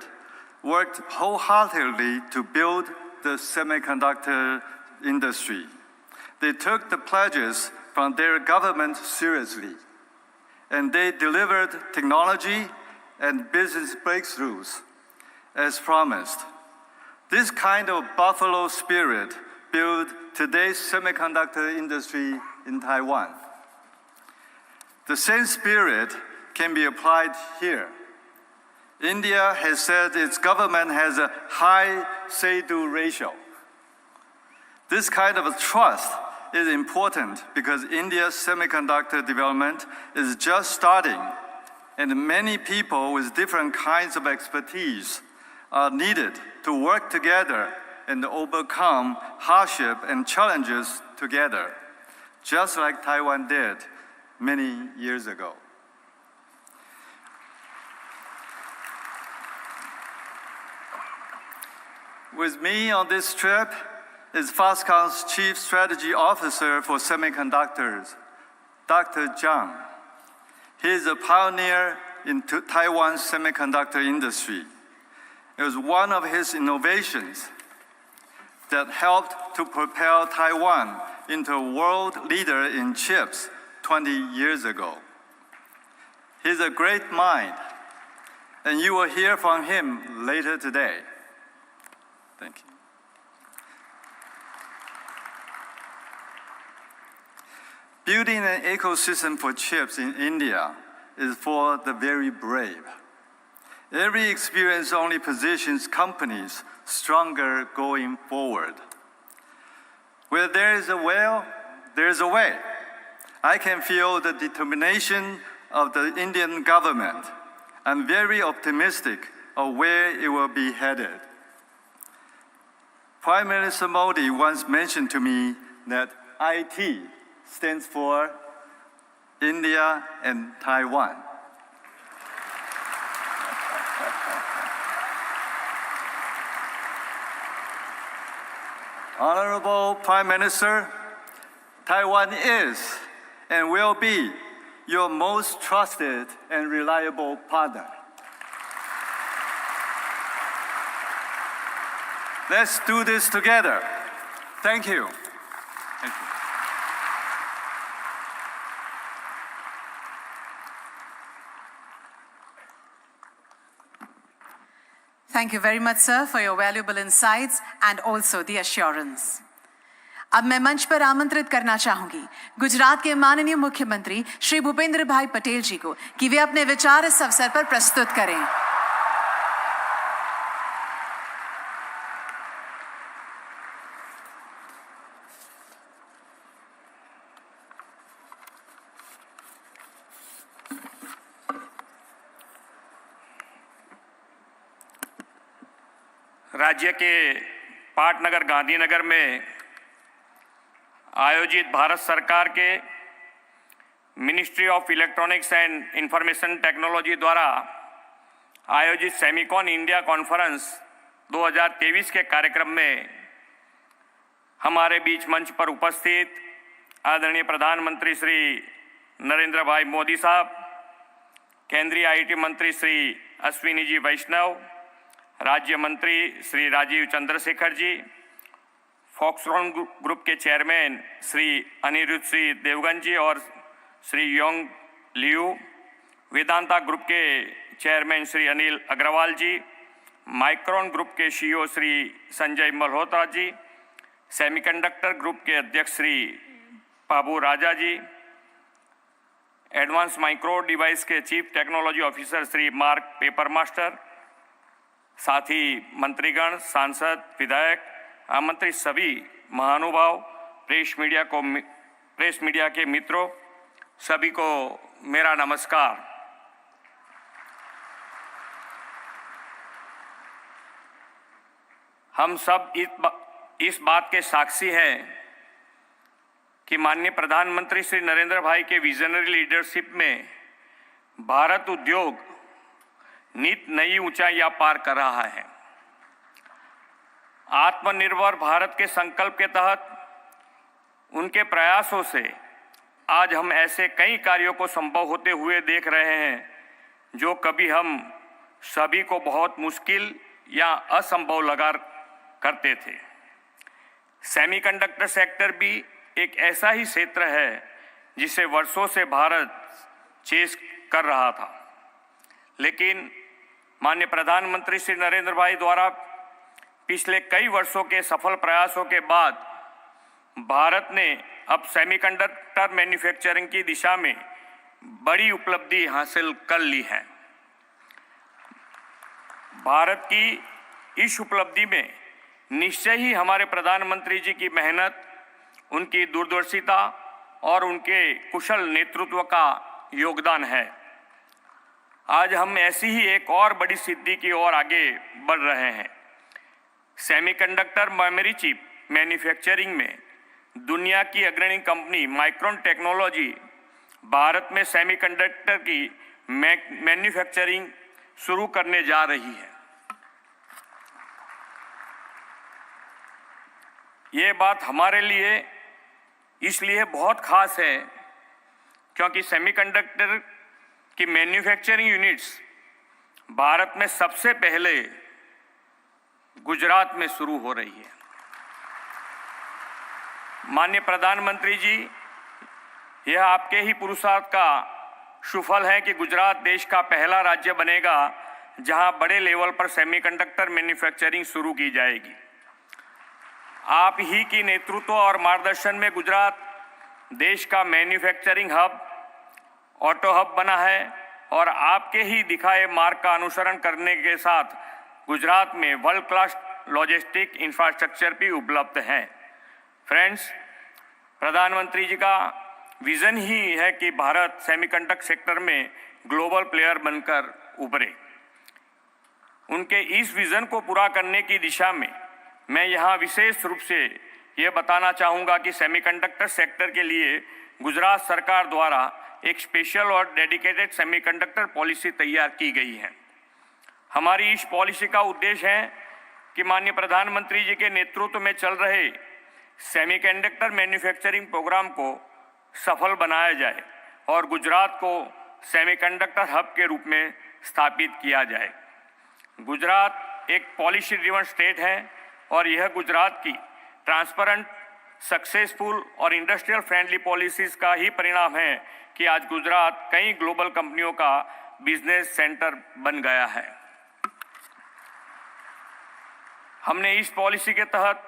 Speaker 11: worked wholeheartedly to build the semiconductor industry. They took the pledges from their government seriously, and they delivered technology and business breakthroughs as promised. This kind of buffalo spirit built today's semiconductor industry in Taiwan. The same spirit can be applied here. India has said its government has a high say-do ratio. This kind of trust is important because India's semiconductor development is just starting, and many people with different kinds of expertise are needed to work together and overcome hardship and challenges together, just like Taiwan did many years ago. With me on this trip is Foxconn's Chief Strategy Officer for Semiconductors, Dr. Zhang. He is a pioneer in Taiwan's semiconductor industry. It was one of his innovations that helped to propel Taiwan into a world leader in chips 20 years ago. He's a great mind, and you will hear from him later today. Thank you. Building an ecosystem for chips in India is for the very brave. Every experience only positions companies stronger going forward. Where there is a will, there is a way. I can feel the determination of the Indian government. I'm very optimistic of where it will be headed. Prime Minister Modi once mentioned to me that IT stands for India and Taiwan. Honorable Prime Minister, Taiwan is and will be your most trusted and reliable partner. Let's do this together. Thank you. Thank you.
Speaker 1: Thank you very much, sir, for your valuable insights and also the assurance. अब मैं मंच पर आमंत्रित करना चाहूंगी गुजरात के माननीय मुख्यमंत्री श्री भूपेंद्र भाई पटेल जी को कि वे अपने विचार इस अवसर पर प्रस्तुत करें।
Speaker 12: राज्य के पाटनगर गांधीनगर में आयोजित भारत सरकार के ministry of electronics and information technology द्वारा आयोजित सेमिकॉन इंडिया कॉन्फ्रेंस 2023 के कार्यक्रम में हमारे बीच मंच पर उपस्थित आदरणीय प्रधानमंत्री श्री नरेंद्र भाई मोदी साहब, केंद्रीय आईटी मंत्री श्री अश्विनी जी वैष्णव, राज्य मंत्री श्री राजीव चंद्रशेखर जी, फॉक्सकॉन ग्रुप के चेयरमैन श्री अनिरुद्ध श्री देवगन जी और Shri Yong Liu, Vedanta group के चेयरमैन श्री अनिल अग्रवाल जी, माइक्रॉन ग्रुप के CEO Shri Sanjay Malhotra ji, semiconductor group के अध्यक्ष श्री बाबू राजा जी, एडवांस माइक्रो डिवाइस के chief technology officer Shri mark paper master, साथ ही मंत्रीगण, सांसद, विधायक, आमंत्रित सभी महानुभाव, प्रेस मीडिया के मित्रों, सभी को मेरा नमस्कार। हम सब इस बात के साक्षी हैं कि माननीय प्रधानमंत्री श्री नरेंद्र भाई के विजनरी लीडरशिप में भारत उद्योग नित नई ऊंचाइयां पार कर रहा है। आत्मनिर्भर भारत के संकल्प के तहत उनके प्रयासों से आज हम ऐसे कई कार्यों को संभव होते हुए देख रहे हैं जो कभी हम सभी को बहुत मुश्किल या असंभव लगा करते थे। सेमीकंडक्टर सेक्टर भी एक ऐसा ही क्षेत्र है जिसे वर्षों से भारत चेस कर रहा था, लेकिन माननीय प्रधानमंत्री श्री नरेंद्र भाई द्वारा पिछले कई वर्षों के सफल प्रयासों के बाद भारत ने अब सेमीकंडक्टर मैन्युफैक्चरिंग की दिशा में बड़ी उपलब्धि हासिल कर ली है। भारत की इस उपलब्धि में निश्चय ही हमारे प्रधानमंत्री जी की मेहनत, उनकी दूरदर्शिता और उनके कुशल नेतृत्व का योगदान है। आज हम ऐसी ही एक और बड़ी सिद्धि की ओर आगे बढ़ रहे हैं। सेमीकंडक्टर मेमोरी चिप मैन्युफैक्चरिंग में दुनिया की अग्रणी कंपनी माइक्रोन टेक्नोलॉजी भारत में सेमीकंडक्टर की मैन्युफैक्चरिंग शुरू करने जा रही है। ये बात हमारे लिए इसलिए बहुत खास है क्योंकि सेमीकंडक्टर की मैन्युफैक्चरिंग यूनिट्स भारत में सबसे पहले गुजरात में शुरू हो रही है। माननीय प्रधानमंत्री जी, यह आपके ही पुरुषार्थ का सुफल है कि गुजरात देश का पहला राज्य बनेगा जहां बड़े लेवल पर सेमीकंडक्टर मैन्युफैक्चरिंग शुरू की जाएगी। आप ही की नेतृत्व और मार्गदर्शन में गुजरात देश का मैन्युफैक्चरिंग हब, ऑटो हब बना है और आपके ही दिखाए मार्ग का अनुसरण करने के साथ गुजरात में वर्ल्ड क्लास लॉजिस्टिक इंफ्रास्ट्रक्चर भी उपलब्ध है। फ्रेंड्स, प्रधानमंत्री जी का विजन ही है कि भारत सेमीकंडक्टर सेक्टर में ग्लोबल प्लेयर बनकर उभरे। उनके इस विजन को पूरा करने की दिशा में मैं यहाँ विशेष रूप से ये बताना चाहूँगा कि सेमीकंडक्टर सेक्टर के लिए गुजरात सरकार द्वारा एक स्पेशल और डेडिकेटेड सेमीकंडक्टर पॉलिसी तैयार की गई है। हमारी इस पॉलिसी का उद्देश्य है कि माननीय प्रधानमंत्री जी के नेतृत्व में चल रहे सेमीकंडक्टर मैन्युफैक्चरिंग प्रोग्राम को सफल बनाया जाए और गुजरात को सेमीकंडक्टर हब के रूप में स्थापित किया जाए। गुजरात एक पॉलिसी ड्रिवन स्टेट है और यह गुजरात की ट्रांसपेरेंट, सक्सेसफुल और इंडस्ट्रियल फ्रेंडली पॉलिसीज का ही परिणाम है कि आज गुजरात कई ग्लोबल कंपनियों का बिजनेस सेंटर बन गया है। हमने इस पॉलिसी के तहत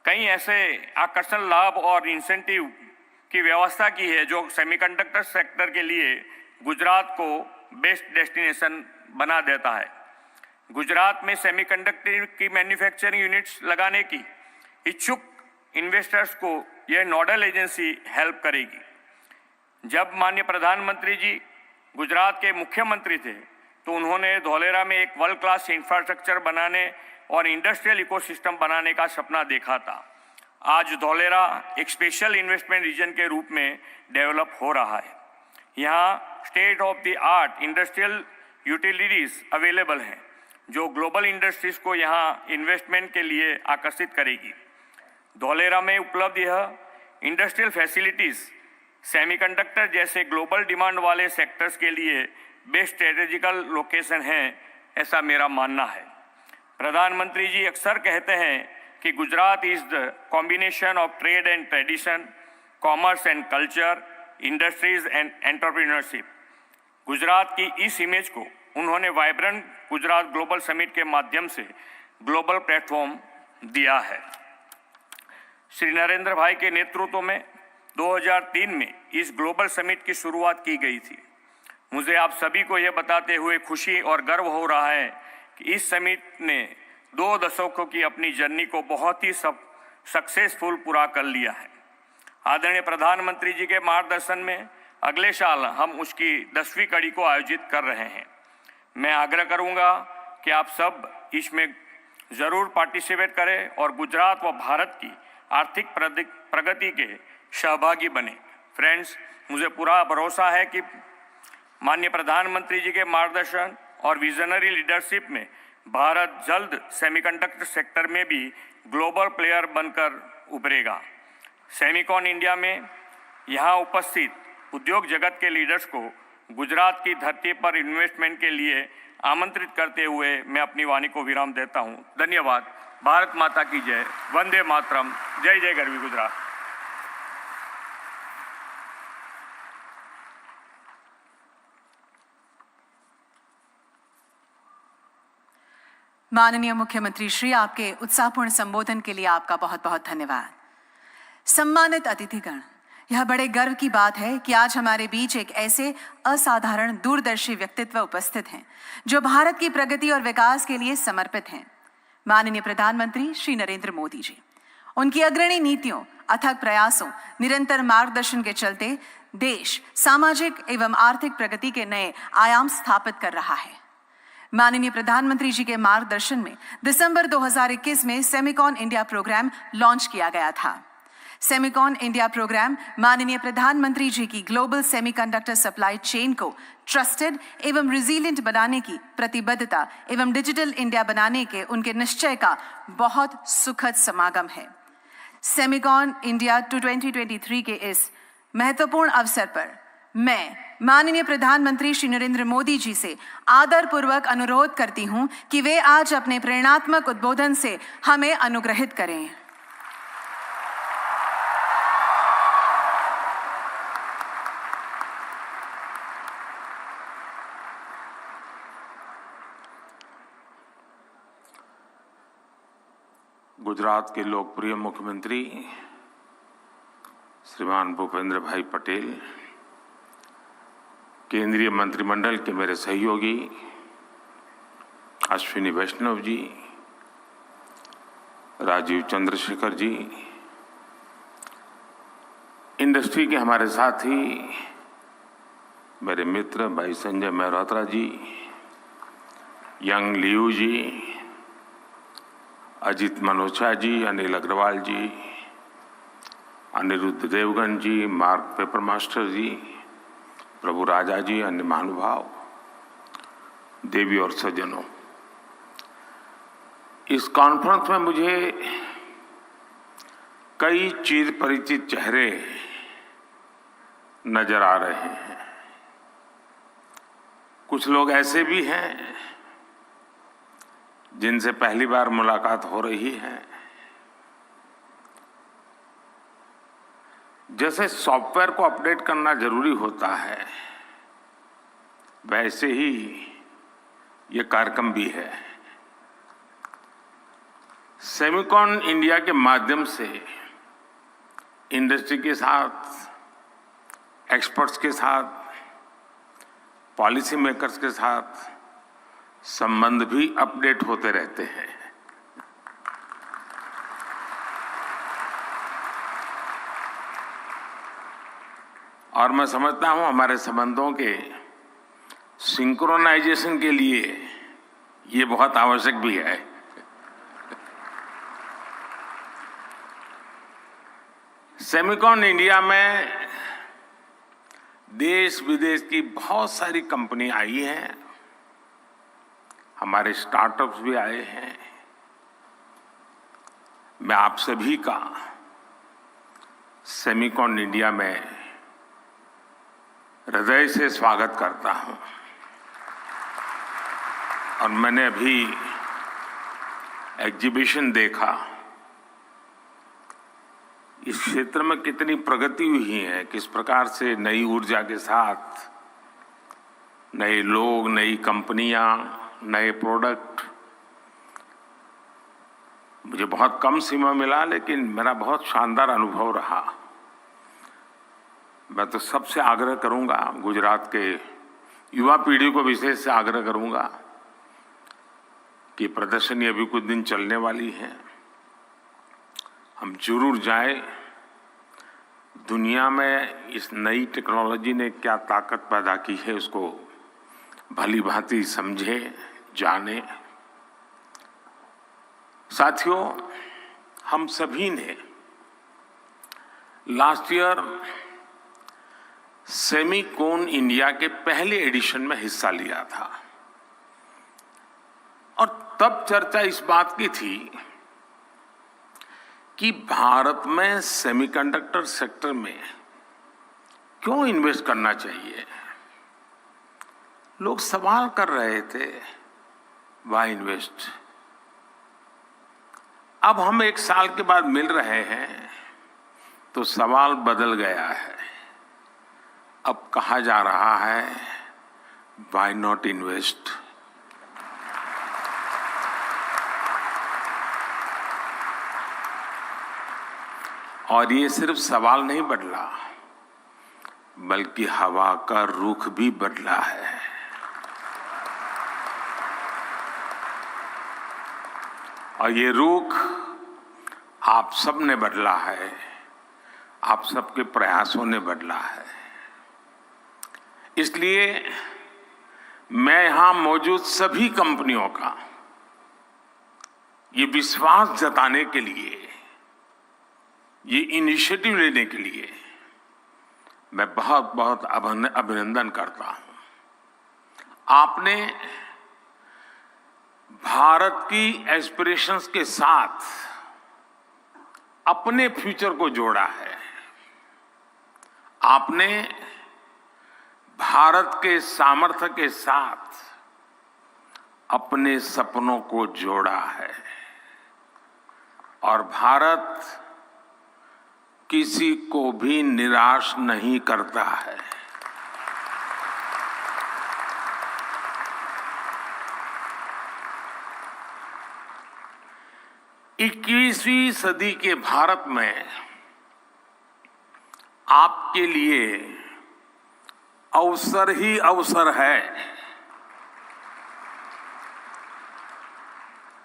Speaker 12: कई ऐसे आकर्षण लाभ और इंसेंटिव की व्यवस्था की है जो सेमीकंडक्टर सेक्टर के लिए गुजरात को बेस्ट डेस्टिनेशन बना देता है। गुजरात में सेमीकंडक्टर की मैन्युफैक्चरिंग यूनिट्स लगाने की इच्छुक इन्वेस्टर्स को यह नोडल एजेंसी हेल्प करेगी। जब माननीय प्रधानमंत्री जी गुजरात के मुख्यमंत्री थे तो उन्होंने धौलेरा में एक वर्ल्ड क्लास इंफ्रास्ट्रक्चर बनाने और इंडस्ट्रियल इकोसिस्टम बनाने का सपना देखा था। आज धौलेरा एक स्पेशल इन्वेस्टमेंट रीजन के रूप में डेवलप हो रहा है। यहाँ state of the art industrial utilities available हैं जो ग्लोबल इंडस्ट्रीज को यहाँ इन्वेस्टमेंट के लिए आकर्षित करेगी। धौलेरा में उपलब्ध यह इंडस्ट्रियल फैसिलिटीज सेमीकंडक्टर जैसे ग्लोबल डिमांड वाले सेक्टर्स के लिए बेस्ट स्ट्रेटेजिकल लोकेशन है, ऐसा मेरा मानना है। प्रधानमंत्री जी अक्सर कहते हैं कि Gujarat is the combination of trade and tradition, commerce and culture, industries and entrepreneurship. Gujarat की इस इमेज को उन्होंने वाइब्रेंट गुजरात ग्लोबल समिट के माध्यम से ग्लोबल प्लेटफॉर्म दिया है। श्री नरेंद्र भाई के नेतृत्व में 2003 में इस ग्लोबल समिट की शुरुआत की गई थी। मुझे आप सभी को यह बताते हुए खुशी और गर्व हो रहा है कि इस समिट ने 2 दशकों की अपनी जर्नी को बहुत ही सक्सेसफुल पूरा कर लिया है। आदरणीय प्रधानमंत्री जी के मार्गदर्शन में अगले साल हम उसकी 10वीं कड़ी को आयोजित कर रहे हैं। मैं आग्रह करूंगा कि आप सब इसमें ज़रूर पार्टिसिपेट करें और गुजरात व भारत की आर्थिक प्रगति के सहभागी बने। फ्रेंड्स, मुझे पूरा भरोसा है कि माननीय प्रधानमंत्री जी के मार्गदर्शन और विजनरी लीडरशिप में भारत जल्द सेमीकंडक्टर सेक्टर में भी ग्लोबल प्लेयर बनकर उभरेगा। सेमिकॉन इंडिया में यहाँ उपस्थित उद्योग जगत के लीडर्स को गुजरात की धरती पर इन्वेस्टमेंट के लिए आमंत्रित करते हुए मैं अपनी वाणी को विराम देता हूँ। धन्यवाद। भारत माता की जय। वंदे मातरम। जय जय गरवी गुजरात।
Speaker 1: माननीय मुख्यमंत्री श्री, आपके उत्साहपूर्ण संबोधन के लिए आपका बहुत बहुत धन्यवाद। सम्मानित अतिथिगण, यह बड़े गर्व की बात है कि आज हमारे बीच एक ऐसे असाधारण दूरदर्शी व्यक्तित्व उपस्थित हैं जो भारत की प्रगति और विकास के लिए समर्पित हैं। माननीय प्रधानमंत्री श्री नरेंद्र मोदी जी, उनकी अग्रणी नीतियों, अथक प्रयासों, निरंतर मार्गदर्शन के चलते देश सामाजिक एवं आर्थिक प्रगति के नए आयाम स्थापित कर रहा है। माननीय प्रधानमंत्री जी के मार्गदर्शन में दिसंबर 2021 में सेमिकॉन इंडिया प्रोग्राम लॉन्च किया गया था। सेमिकॉन इंडिया प्रोग्राम माननीय प्रधानमंत्री जी की ग्लोबल सेमीकंडक्टर सप्लाई चेन को ट्रस्टेड एवं रिजिलिएंट बनाने की प्रतिबद्धता एवं डिजिटल इंडिया बनाने के उनके निश्चय का बहुत सुखद समागम है। सेमिकॉन इंडिया 2023 के इस महत्वपूर्ण अवसर पर मैं माननीय प्रधानमंत्री श्री नरेंद्र मोदी जी से आदरपूर्वक अनुरोध करती हूं कि वे आज अपने प्रेरणात्मक उद्बोधन से हमें अनुग्रहित करें।
Speaker 3: गुजरात के लोकप्रिय मुख्यमंत्री श्रीमान भूपेंद्र भाई पटेल, केंद्रीय मंत्रिमंडल के मेरे सहयोगी अश्विनी वैष्णव जी, राजीव चंद्रशेखर जी, इंडस्ट्री के हमारे साथी मेरे मित्र भाई संजय मेहरोत्रा जी, यंग लियू जी, अजित मनोचा जी, अनिल अग्रवाल जी, अनिरुद्ध देवगन जी, मार्क पेपर मास्टर जी, प्रभु राजा जी, अन्य महानुभाव, देवी और सज्जनों, इस कॉन्फ्रेंस में मुझे कई चिर परिचित चेहरे नजर आ रहे हैं। कुछ लोग ऐसे भी हैं जिनसे पहली बार मुलाकात हो रही है। जैसे सॉफ्टवेयर को अपडेट करना जरूरी होता है, वैसे ही ये कार्यक्रम भी है। सेमिकॉन इंडिया के माध्यम से इंडस्ट्री के साथ, एक्सपर्ट्स के साथ, पॉलिसी मेकर्स के साथ संबंध भी अपडेट होते रहते हैं। और मैं समझता हूं हमारे संबंधों के सिंक्रोनाइजेशन के लिए ये बहुत आवश्यक भी है। सेमिकॉन इंडिया में देश विदेश की बहुत सारी कंपनी आई हैं, हमारे स्टार्टअप्स भी आए हैं। मैं आप सभी का सेमिकॉन इंडिया में हृदय से स्वागत करता हूं। और मैंने अभी एग्जीबिशन देखा, इस क्षेत्र में कितनी प्रगति हुई है, किस प्रकार से नई ऊर्जा के साथ नए लोग, नई कंपनियां, नए प्रोडक्ट। मुझे बहुत कम समय मिला, लेकिन मेरा बहुत शानदार अनुभव रहा। मैं तो सबसे आग्रह करूंगा, गुजरात के युवा पीढ़ी को विशेष से आग्रह करूंगा कि प्रदर्शनी अभी कुछ दिन चलने वाली है, हम जरूर जाएं। दुनिया में इस नई टेक्नोलॉजी ने क्या ताकत पैदा की है, उसको भली भांति समझे, जाने। साथियों, हम सभी ने लास्ट ईयर सेमिकॉन इंडिया के पहले एडिशन में हिस्सा लिया था और तब चर्चा इस बात की थी कि भारत में सेमीकंडक्टर सेक्टर में क्यों इन्वेस्ट करना चाहिए। लोग सवाल कर रहे थे, वाई इन्वेस्ट। अब हम एक साल के बाद मिल रहे हैं तो सवाल बदल गया है। अब कहा जा रहा है, वाई नॉट इन्वेस्ट। और ये सिर्फ सवाल नहीं बदला, बल्कि हवा का रुख भी बदला है। और ये रुख आप सब ने बदला है, आप सबके प्रयासों ने बदला है। इसलिए मैं यहां मौजूद सभी कंपनियों का ये विश्वास जताने के लिए, ये इनिशिएटिव लेने के लिए मैं बहुत बहुत अभिनंदन करता हूं। आपने भारत की एस्पिरेशंस के साथ अपने फ्यूचर को जोड़ा है। आपने भारत के सामर्थ्य के साथ अपने सपनों को जोड़ा है और भारत किसी को भी निराश नहीं करता है। इक्कीसवीं सदी के भारत में आपके लिए अवसर ही अवसर है।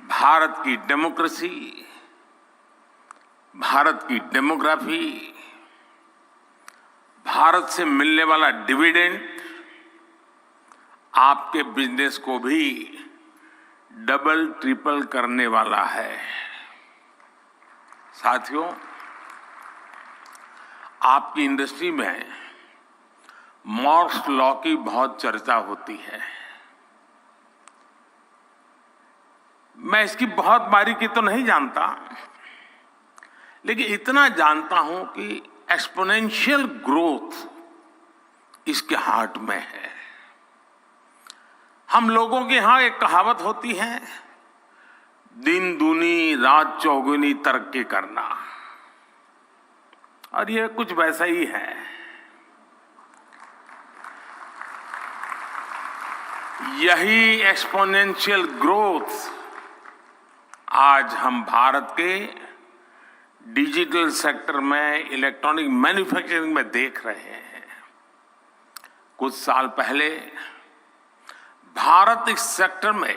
Speaker 3: भारत की डेमोक्रेसी, भारत की डेमोग्राफी, भारत से मिलने वाला डिविडेंड आपके बिजनेस को भी डबल ट्रिपल करने वाला है। साथियों, आपकी इंडस्ट्री में मॉर्स लॉ की बहुत चर्चा होती है। मैं इसकी बहुत बारीकी तो नहीं जानता, लेकिन इतना जानता हूं कि एक्सपोनेंशियल ग्रोथ इसके हार्ट में है। हम लोगों के यहां एक कहावत होती है, दिन दूनी रात चौगुनी तरक्की करना, और ये कुछ वैसा ही है। यही एक्सपोनेंशियल ग्रोथ आज हम भारत के डिजिटल सेक्टर में, इलेक्ट्रॉनिक मैन्युफैक्चरिंग में देख रहे हैं। कुछ साल पहले भारत इस सेक्टर में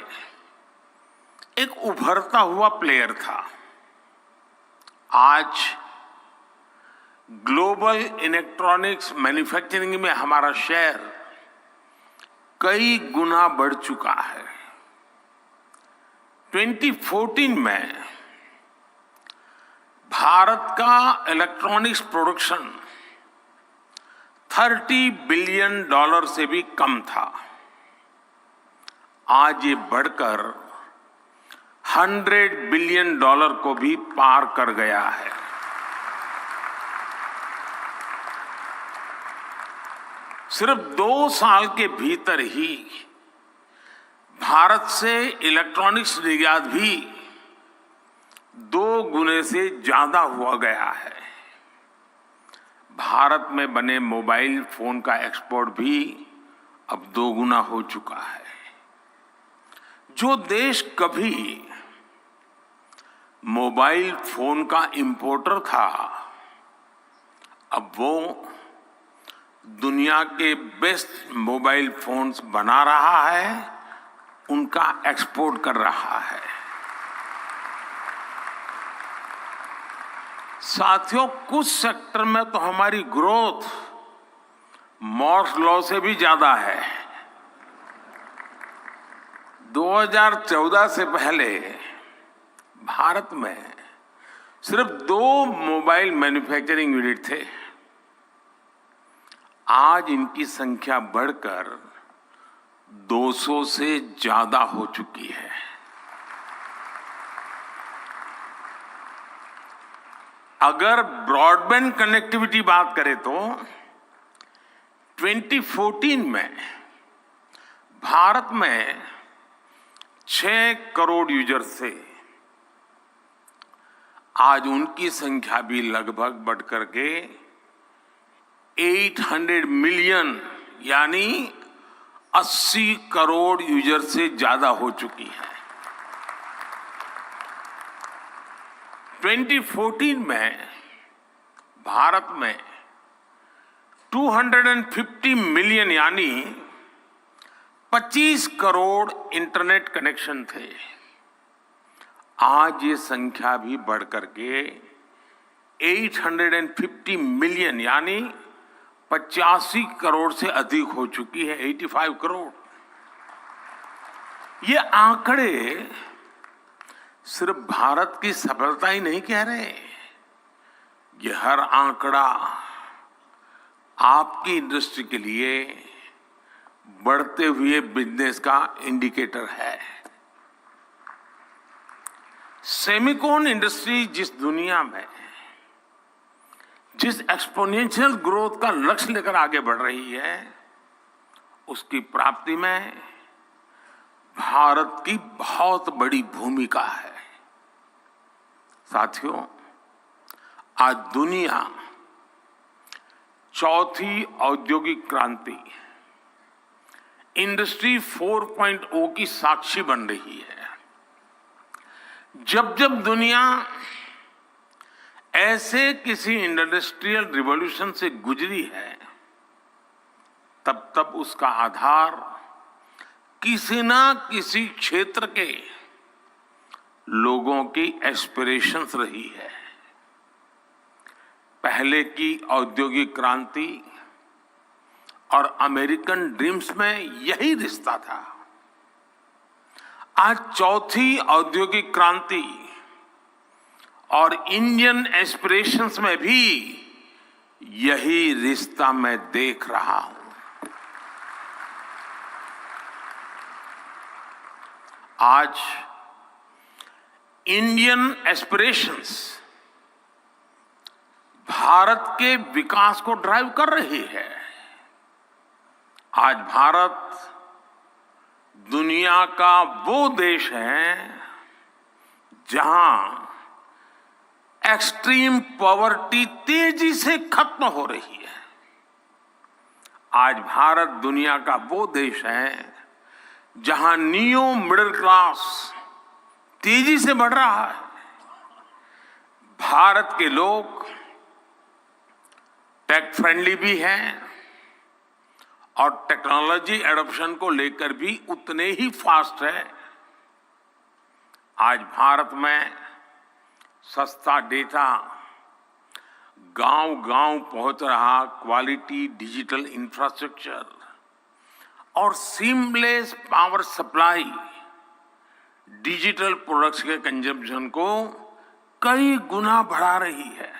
Speaker 3: एक उभरता हुआ प्लेयर था। आज ग्लोबल इलेक्ट्रॉनिक्स मैन्युफैक्चरिंग में हमारा शेयर कई गुना बढ़ चुका है। 2014 में भारत का इलेक्ट्रॉनिक्स प्रोडक्शन $30 बिलियन से भी कम था। आज ये बढ़कर $100 बिलियन को भी पार कर गया है। सिर्फ 2 साल के भीतर ही भारत से इलेक्ट्रॉनिक्स निर्यात भी 2 गुने से ज्यादा हुआ गया है। भारत में बने मोबाइल फोन का एक्सपोर्ट भी अब 2 गुना हो चुका है। जो देश कभी मोबाइल फोन का इंपोर्टर था, अब वो दुनिया के बेस्ट मोबाइल फोन्स बना रहा है, उनका एक्सपोर्ट कर रहा है। साथियों, कुछ सेक्टर में तो हमारी ग्रोथ मॉर्स लॉ से भी ज्यादा है। 2014 से पहले भारत में सिर्फ 2 मोबाइल मैन्युफैक्चरिंग यूनिट थे। आज इनकी संख्या बढ़कर 200 से ज्यादा हो चुकी है। अगर ब्रॉडबैंड कनेक्टिविटी बात करें तो 2014 में भारत में 6 करोड़ यूजर्स थे। आज उनकी संख्या भी लगभग बढ़कर के 800 मिलियन यानी 80 करोड़ यूजर से ज्यादा हो चुकी है। 2014 में भारत में 250 मिलियन यानी 25 करोड़ इंटरनेट कनेक्शन थे। आज ये संख्या भी बढ़कर के 850 मिलियन यानी 85 करोड़ से अधिक हो चुकी है, 85 करोड़। ये आंकड़े सिर्फ भारत की सफलता ही नहीं कह रहे, ये हर आंकड़ा आपकी इंडस्ट्री के लिए बढ़ते हुए बिजनेस का इंडिकेटर है। सेमिकॉन इंडस्ट्री जिस दुनिया में जिस एक्सपोनेंशियल ग्रोथ का लक्ष्य लेकर आगे बढ़ रही है, उसकी प्राप्ति में भारत की बहुत बड़ी भूमिका है। साथियों, आज दुनिया चौथी औद्योगिक क्रांति इंडस्ट्री 4.0 की साक्षी बन रही है। जब जब दुनिया ऐसे किसी इंडस्ट्रियल रिवॉल्यूशन से गुजरी है, तब तब उसका आधार किसी ना किसी क्षेत्र के लोगों की एस्पिरेशंस रही है। पहले की औद्योगिक क्रांति और अमेरिकन ड्रीम्स में यही रिश्ता था। आज चौथी औद्योगिक क्रांति और इंडियन एस्पिरेशंस में भी यही रिश्ता मैं देख रहा हूं। आज इंडियन एस्पिरेशंस भारत के विकास को ड्राइव कर रही है। आज भारत दुनिया का वो देश है जहां एक्सट्रीम पॉवर्टी तेजी से खत्म हो रही है। आज भारत दुनिया का वो देश है जहां नियो मिडिल क्लास तेजी से बढ़ रहा है। भारत के लोग टेक फ्रेंडली भी हैं और टेक्नोलॉजी एडॉप्शन को लेकर भी उतने ही फास्ट है। आज भारत में सस्ता डेटा गांव-गांव पहुंच रहा, क्वालिटी डिजिटल इंफ्रास्ट्रक्चर और seamless power supply digital products के कंजम्पशन को कई गुना बढ़ा रही है।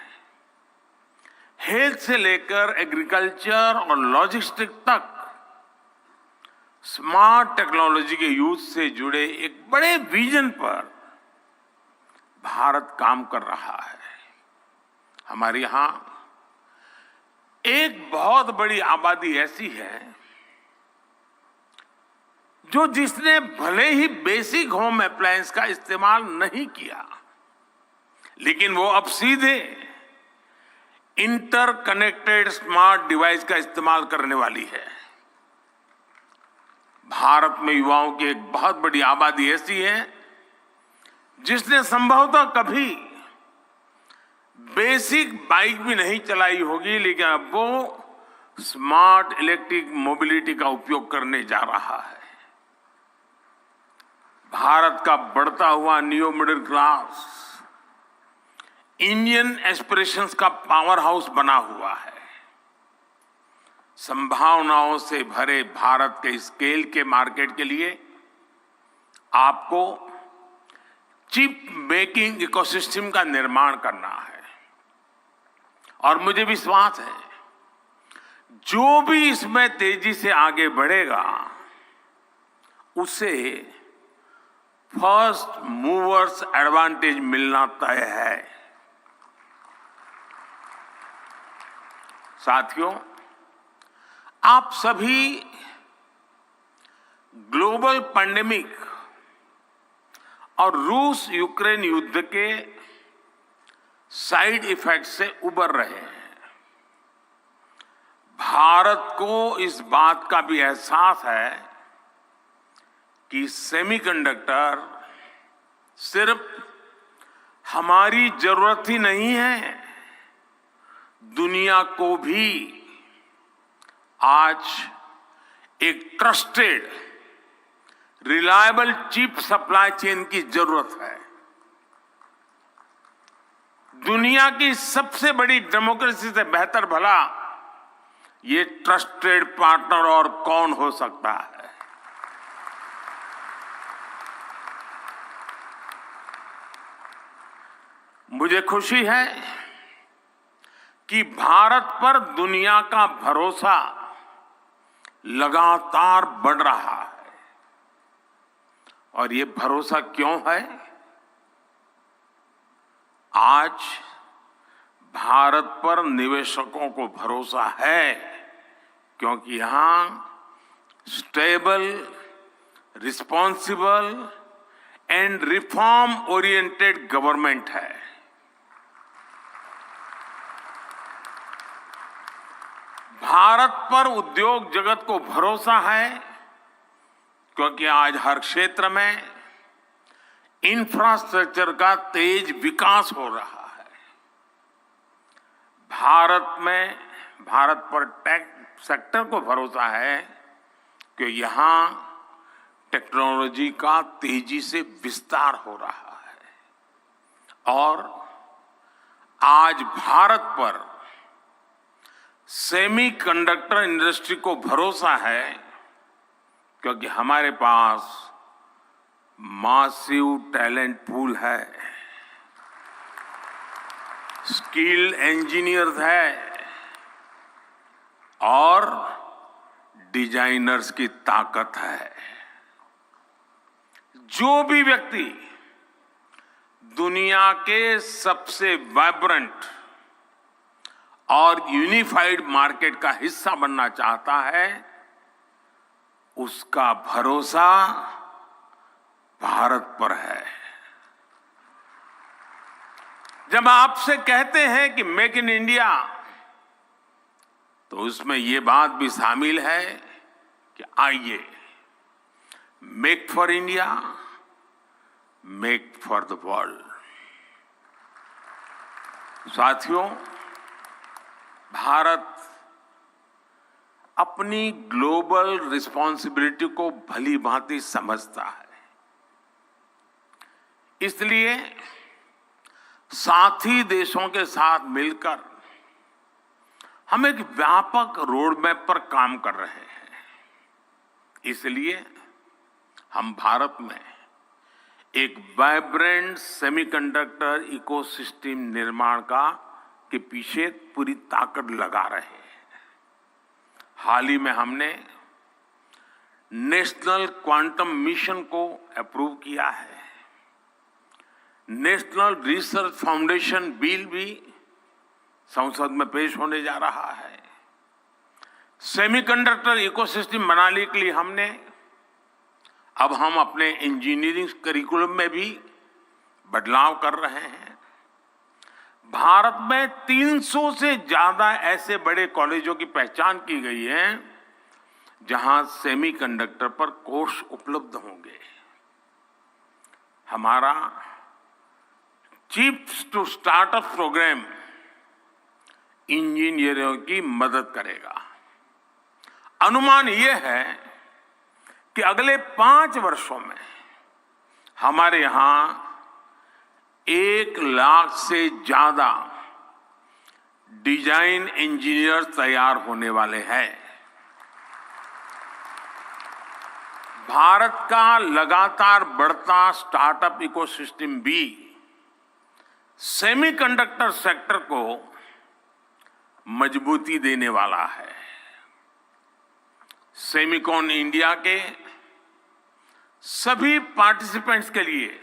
Speaker 3: हेल्थ से लेकर एग्रीकल्चर और लॉजिस्टिक्स तक स्मार्ट टेक्नोलॉजी के यूज से जुड़े एक बड़े विजन पर भारत काम कर रहा है। हमारे यहां एक बहुत बड़ी आबादी ऐसी है जिसने भले ही बेसिक होम अप्लायंस का इस्तेमाल नहीं किया, लेकिन वो अब सीधे इंटरकनेक्टेड स्मार्ट डिवाइस का इस्तेमाल करने वाली है। भारत में युवाओं की एक बहुत बड़ी आबादी ऐसी है जिसने संभवतः कभी बेसिक बाइक भी नहीं चलाई होगी, लेकिन अब वो स्मार्ट इलेक्ट्रिक मोबिलिटी का उपयोग करने जा रहा है। भारत का बढ़ता हुआ neo middle class Indian aspirations का पावर हाउस बना हुआ है। संभावनाओं से भरे भारत के स्केल के मार्केट के लिए आपको चिप मेकिंग इकोसिस्टम का निर्माण करना है और मुझे विश्वास है जो भी इसमें तेजी से आगे बढ़ेगा उसे फर्स्ट मूवर्स एडवांटेज मिलना तय है। साथियों, आप सभी ग्लोबल पैंडेमिक और रूस यूक्रेन युद्ध के साइड इफेक्ट से उबर रहे हैं। भारत को इस बात का भी एहसास है कि सेमीकंडक्टर सिर्फ हमारी जरूरत ही नहीं है, दुनिया को भी आज एक trusted reliable chip supply chain की जरूरत है। दुनिया की सबसे बड़ी डेमोक्रेसी से बेहतर भला ये ट्रस्टेड पार्टनर और कौन हो सकता है। मुझे खुशी है कि भारत पर दुनिया का भरोसा लगातार बढ़ रहा है। और ये भरोसा क्यों है? आज भारत पर निवेशकों को भरोसा है क्योंकि यहां stable, responsible and reform oriented government है। भारत पर उद्योग जगत को भरोसा है क्योंकि आज हर क्षेत्र में इंफ्रास्ट्रक्चर का तेज विकास हो रहा है। भारत पर टेक सेक्टर को भरोसा है कि यहां टेक्नोलॉजी का तेजी से विस्तार हो रहा है। और आज भारत पर सेमीकंडक्टर इंडस्ट्री को भरोसा है क्योंकि हमारे पास मासिव टैलेंट पूल है, स्किल्ड इंजीनियर्स है और डिजाइनर्स की ताकत है। जो भी व्यक्ति दुनिया के सबसे वाइब्रेंट और यूनिफाइड मार्केट का हिस्सा बनना चाहता है, उसका भरोसा भारत पर है। जब आपसे कहते हैं कि मेक इन इंडिया, तो उसमें ये बात भी शामिल है कि आइए make for India, make for the world. साथियों, भारत अपनी ग्लोबल रिस्पॉन्सिबिलिटी को भली भांति समझता है। इसलिए साथी देशों के साथ मिलकर हम एक व्यापक रोडमैप पर काम कर रहे हैं। इसलिए हम भारत में एक वाइब्रेंट सेमीकंडक्टर इकोसिस्टम निर्माण के पीछे पूरी ताकत लगा रहे हैं। हाल ही में हमने नेशनल क्वांटम मिशन को अप्रूव किया है। नेशनल रिसर्च फाउंडेशन बिल भी संसद में पेश होने जा रहा है। सेमीकंडक्टर इकोसिस्टम बनाने के लिए अब हम अपने इंजीनियरिंग करिकुलम में भी बदलाव कर रहे हैं। भारत में 300 से ज्यादा ऐसे बड़े कॉलेजों की पहचान की गई है जहां सेमीकंडक्टर पर कोर्स उपलब्ध होंगे। हमारा चिप्स टू स्टार्टअप प्रोग्राम इंजीनियरों की मदद करेगा। अनुमान यह है कि अगले 5 वर्षों में हमारे यहां 1 लाख से ज्यादा डिजाइन इंजीनियर तैयार होने वाले हैं। भारत का लगातार बढ़ता स्टार्टअप इकोसिस्टम भी सेमीकंडक्टर सेक्टर को मजबूती देने वाला है। सेमिकॉन इंडिया के सभी पार्टिसिपेंट्स के लिए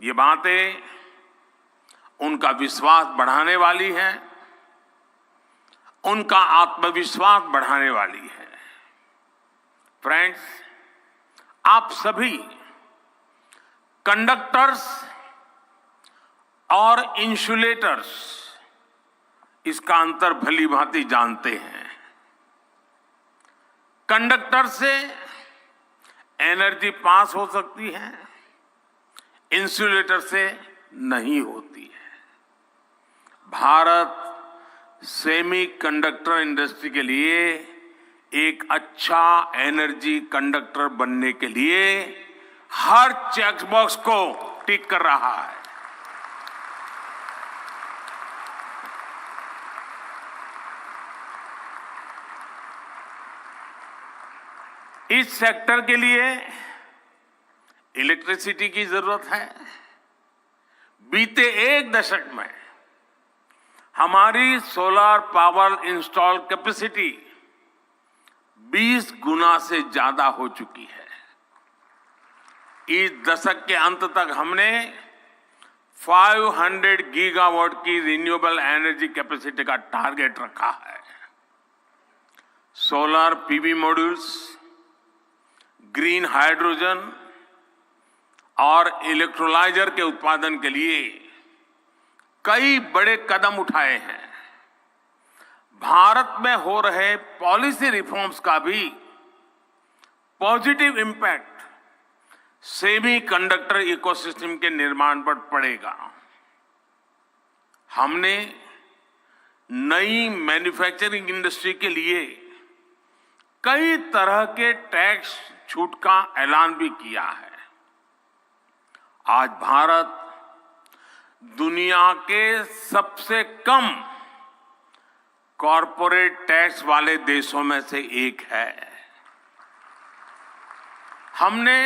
Speaker 3: ये बातें उनका विश्वास बढ़ाने वाली है, उनका आत्मविश्वास बढ़ाने वाली है। फ्रेंड्स, आप सभी कंडक्टर्स और इंसुलेटर्स इसका अंतर भली भांति जानते हैं। कंडक्टर से एनर्जी पास हो सकती है, इंसुलेटर से नहीं होती है। भारत सेमीकंडक्टर इंडस्ट्री के लिए एक अच्छा एनर्जी कंडक्टर बनने के लिए हर चेकबॉक्स को टिक कर रहा है। इस सेक्टर के लिए इलेक्ट्रिसिटी की जरूरत है, बीते एक दशक में हमारी सोलर पावर इंस्टॉल कैपेसिटी 20 गुना से ज्यादा हो चुकी है। इस दशक के अंत तक हमने 500 गीगावाट की रिन्यूएबल एनर्जी कैपेसिटी का टारगेट रखा है। Solar PV modules, green hydrogen और इलेक्ट्रोलाइजर के उत्पादन के लिए कई बड़े कदम उठाए हैं। भारत में हो रहे पॉलिसी रिफॉर्म्स का भी पॉजिटिव इम्पैक्ट सेमीकंडक्टर इकोसिस्टम के निर्माण पर पड़ेगा। हमने नई मैन्युफैक्चरिंग इंडस्ट्री के लिए कई तरह के टैक्स छूट का ऐलान भी किया है। आज भारत दुनिया के सबसे कम कॉरपोरेट टैक्स वाले देशों में से एक है। हमने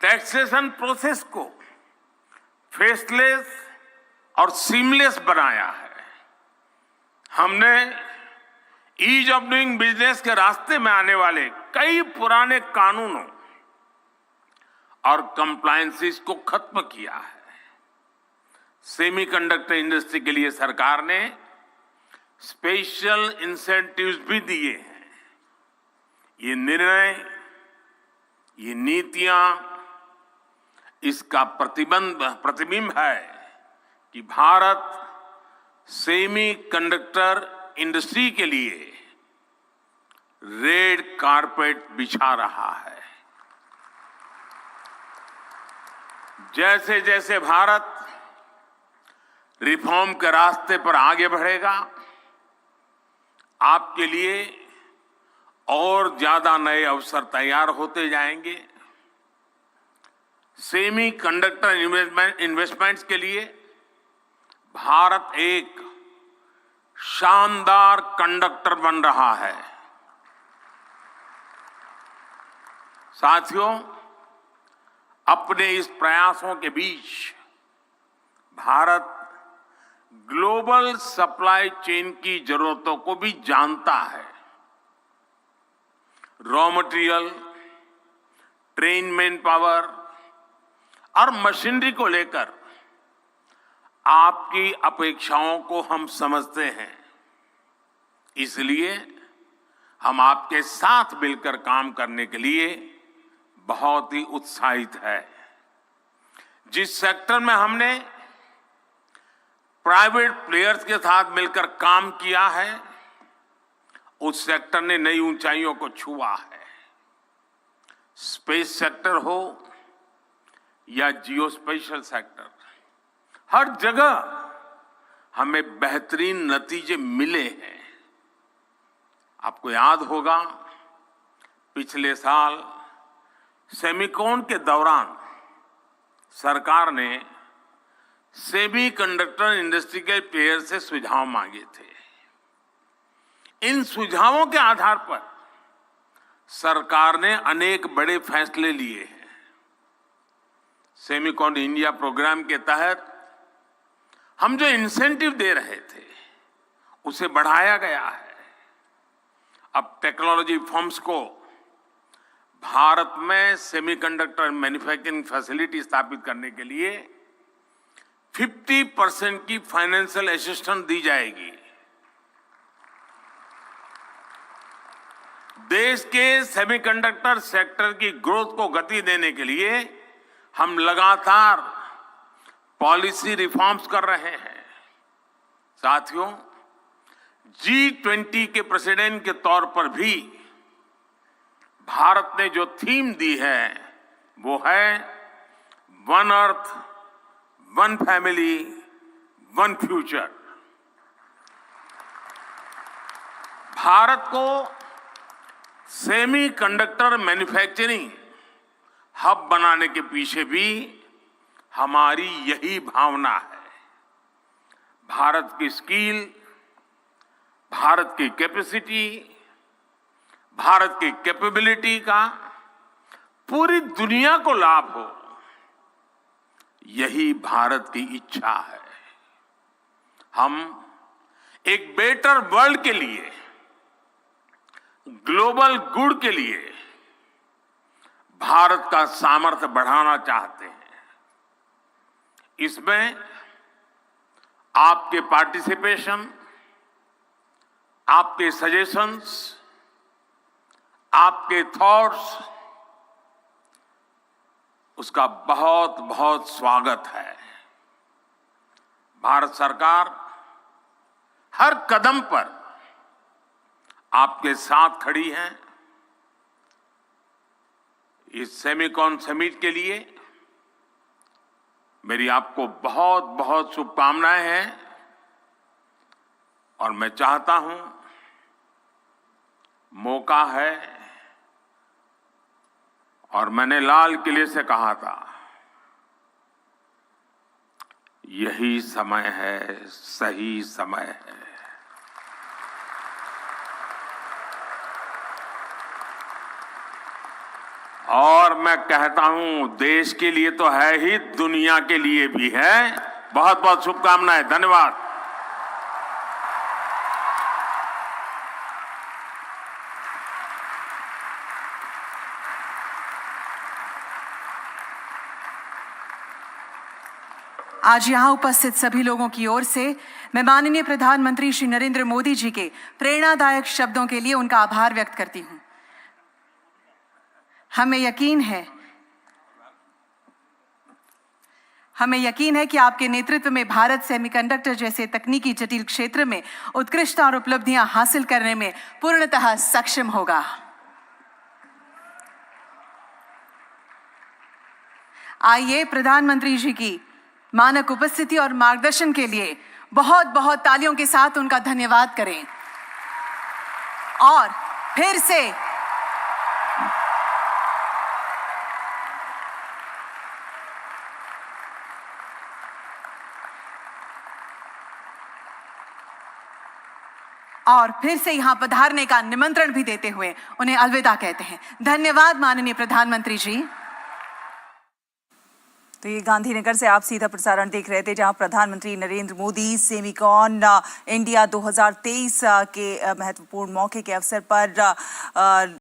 Speaker 3: टैक्सेशन प्रोसेस को फेसलेस और सीमलेस बनाया है। हमने ईज ऑफ डूइंग बिजनेस के रास्ते में आने वाले कई पुराने कानूनों और कंप्लायंसेस को खत्म किया है। सेमीकंडक्टर इंडस्ट्री के लिए सरकार ने स्पेशल इंसेंटिव्स भी दिए हैं। ये निर्णय, ये नीतियां इसका प्रतिबिंब है कि भारत सेमीकंडक्टर इंडस्ट्री के लिए रेड कारपेट बिछा रहा है। जैसे जैसे भारत रिफॉर्म के रास्ते पर आगे बढ़ेगा, आपके लिए और ज्यादा नए अवसर तैयार होते जाएंगे। सेमीकंडक्टर इन्वेस्टमेंट्स के लिए भारत एक शानदार कंडक्टर बन रहा है। साथियों, अपने इस प्रयासों के बीच भारत ग्लोबल सप्लाई चेन की जरूरतों को भी जानता है। Raw material, train man power और मशीनरी को लेकर आपकी अपेक्षाओं को हम समझते हैं। इसलिए हम आपके साथ मिलकर काम करने के लिए बहुत ही उत्साहित है। जिस सेक्टर में हमने प्राइवेट प्लेयर्स के साथ मिलकर काम किया है, उस सेक्टर ने नई ऊंचाइयों को छुआ है। स्पेस सेक्टर हो या जियोस्पेशियल सेक्टर, हर जगह हमें बेहतरीन नतीजे मिले हैं। आपको याद होगा, पिछले साल सेमिकॉन के दौरान सरकार ने सेमीकंडक्टर इंडस्ट्री के प्लेयर से सुझाव मांगे थे। इन सुझावों के आधार पर सरकार ने अनेक बड़े फैसले लिए हैं। सेमिकॉन इंडिया प्रोग्राम के तहत हम जो इंसेंटिव दे रहे थे, उसे बढ़ाया गया है। अब टेक्नोलॉजी फर्म्स को भारत में सेमीकंडक्टर मैन्युफैक्चरिंग फैसिलिटी स्थापित करने के लिए 50% की फाइनेंशियल असिस्टेंस दी जाएगी। देश के सेमीकंडक्टर सेक्टर की ग्रोथ को गति देने के लिए हम लगातार पॉलिसी रिफॉर्म्स कर रहे हैं। साथियों, G20 के प्रेसिडेंट के तौर पर भी भारत ने जो थीम दी है, वो है one earth, one family, one future. Bharat को सेमीकंडक्टर मैन्युफैक्चरिंग हब बनाने के पीछे भी हमारी यही भावना है। भारत की स्किल, भारत की कैपेसिटी, भारत की कैपेबिलिटी का पूरी दुनिया को लाभ हो, यही भारत की इच्छा है। हम एक बेटर वर्ल्ड के लिए, ग्लोबल गुड के लिए भारत का सामर्थ्य बढ़ाना चाहते हैं। इसमें आपके पार्टिसिपेशन, आपके सजेशंस, आपके थॉट्स, उसका बहुत बहुत स्वागत है। भारत सरकार हर कदम पर आपके साथ खड़ी है। इस सेमिकॉन समिट के लिए मेरी आपको बहुत बहुत शुभकामनाएं हैं और मैं चाहता हूं, मौका है और मैंने लाल किले से कहा था, यही समय है, सही समय है। और मैं कहता हूं, देश के लिए तो है ही, दुनिया के लिए भी है। बहुत बहुत शुभकामनाएं। धन्यवाद।
Speaker 1: आज यहाँ उपस्थित सभी लोगों की ओर से मैं माननीय प्रधानमंत्री श्री नरेंद्र मोदी जी के प्रेरणादायक शब्दों के लिए उनका आभार व्यक्त करती हूँ। हमें यकीन है कि आपके नेतृत्व में भारत सेमीकंडक्टर जैसे तकनीकी जटिल क्षेत्र में उत्कृष्ट और उपलब्धियां हासिल करने में पूर्णतः सक्षम होगा। आइए प्रधानमंत्री जी की मानक उपस्थिति और मार्गदर्शन के लिए बहुत बहुत तालियों के साथ उनका धन्यवाद करें। और फिर से यहां पधारने का निमंत्रण भी देते हुए उन्हें अलविदा कहते हैं। धन्यवाद माननीय प्रधानमंत्री जी।
Speaker 13: तो ये गांधीनगर से आप सीधा प्रसारण देख रहे थे, जहां प्रधानमंत्री नरेंद्र मोदी सेमिकॉन इंडिया 2023 के महत्वपूर्ण मौके के अवसर पर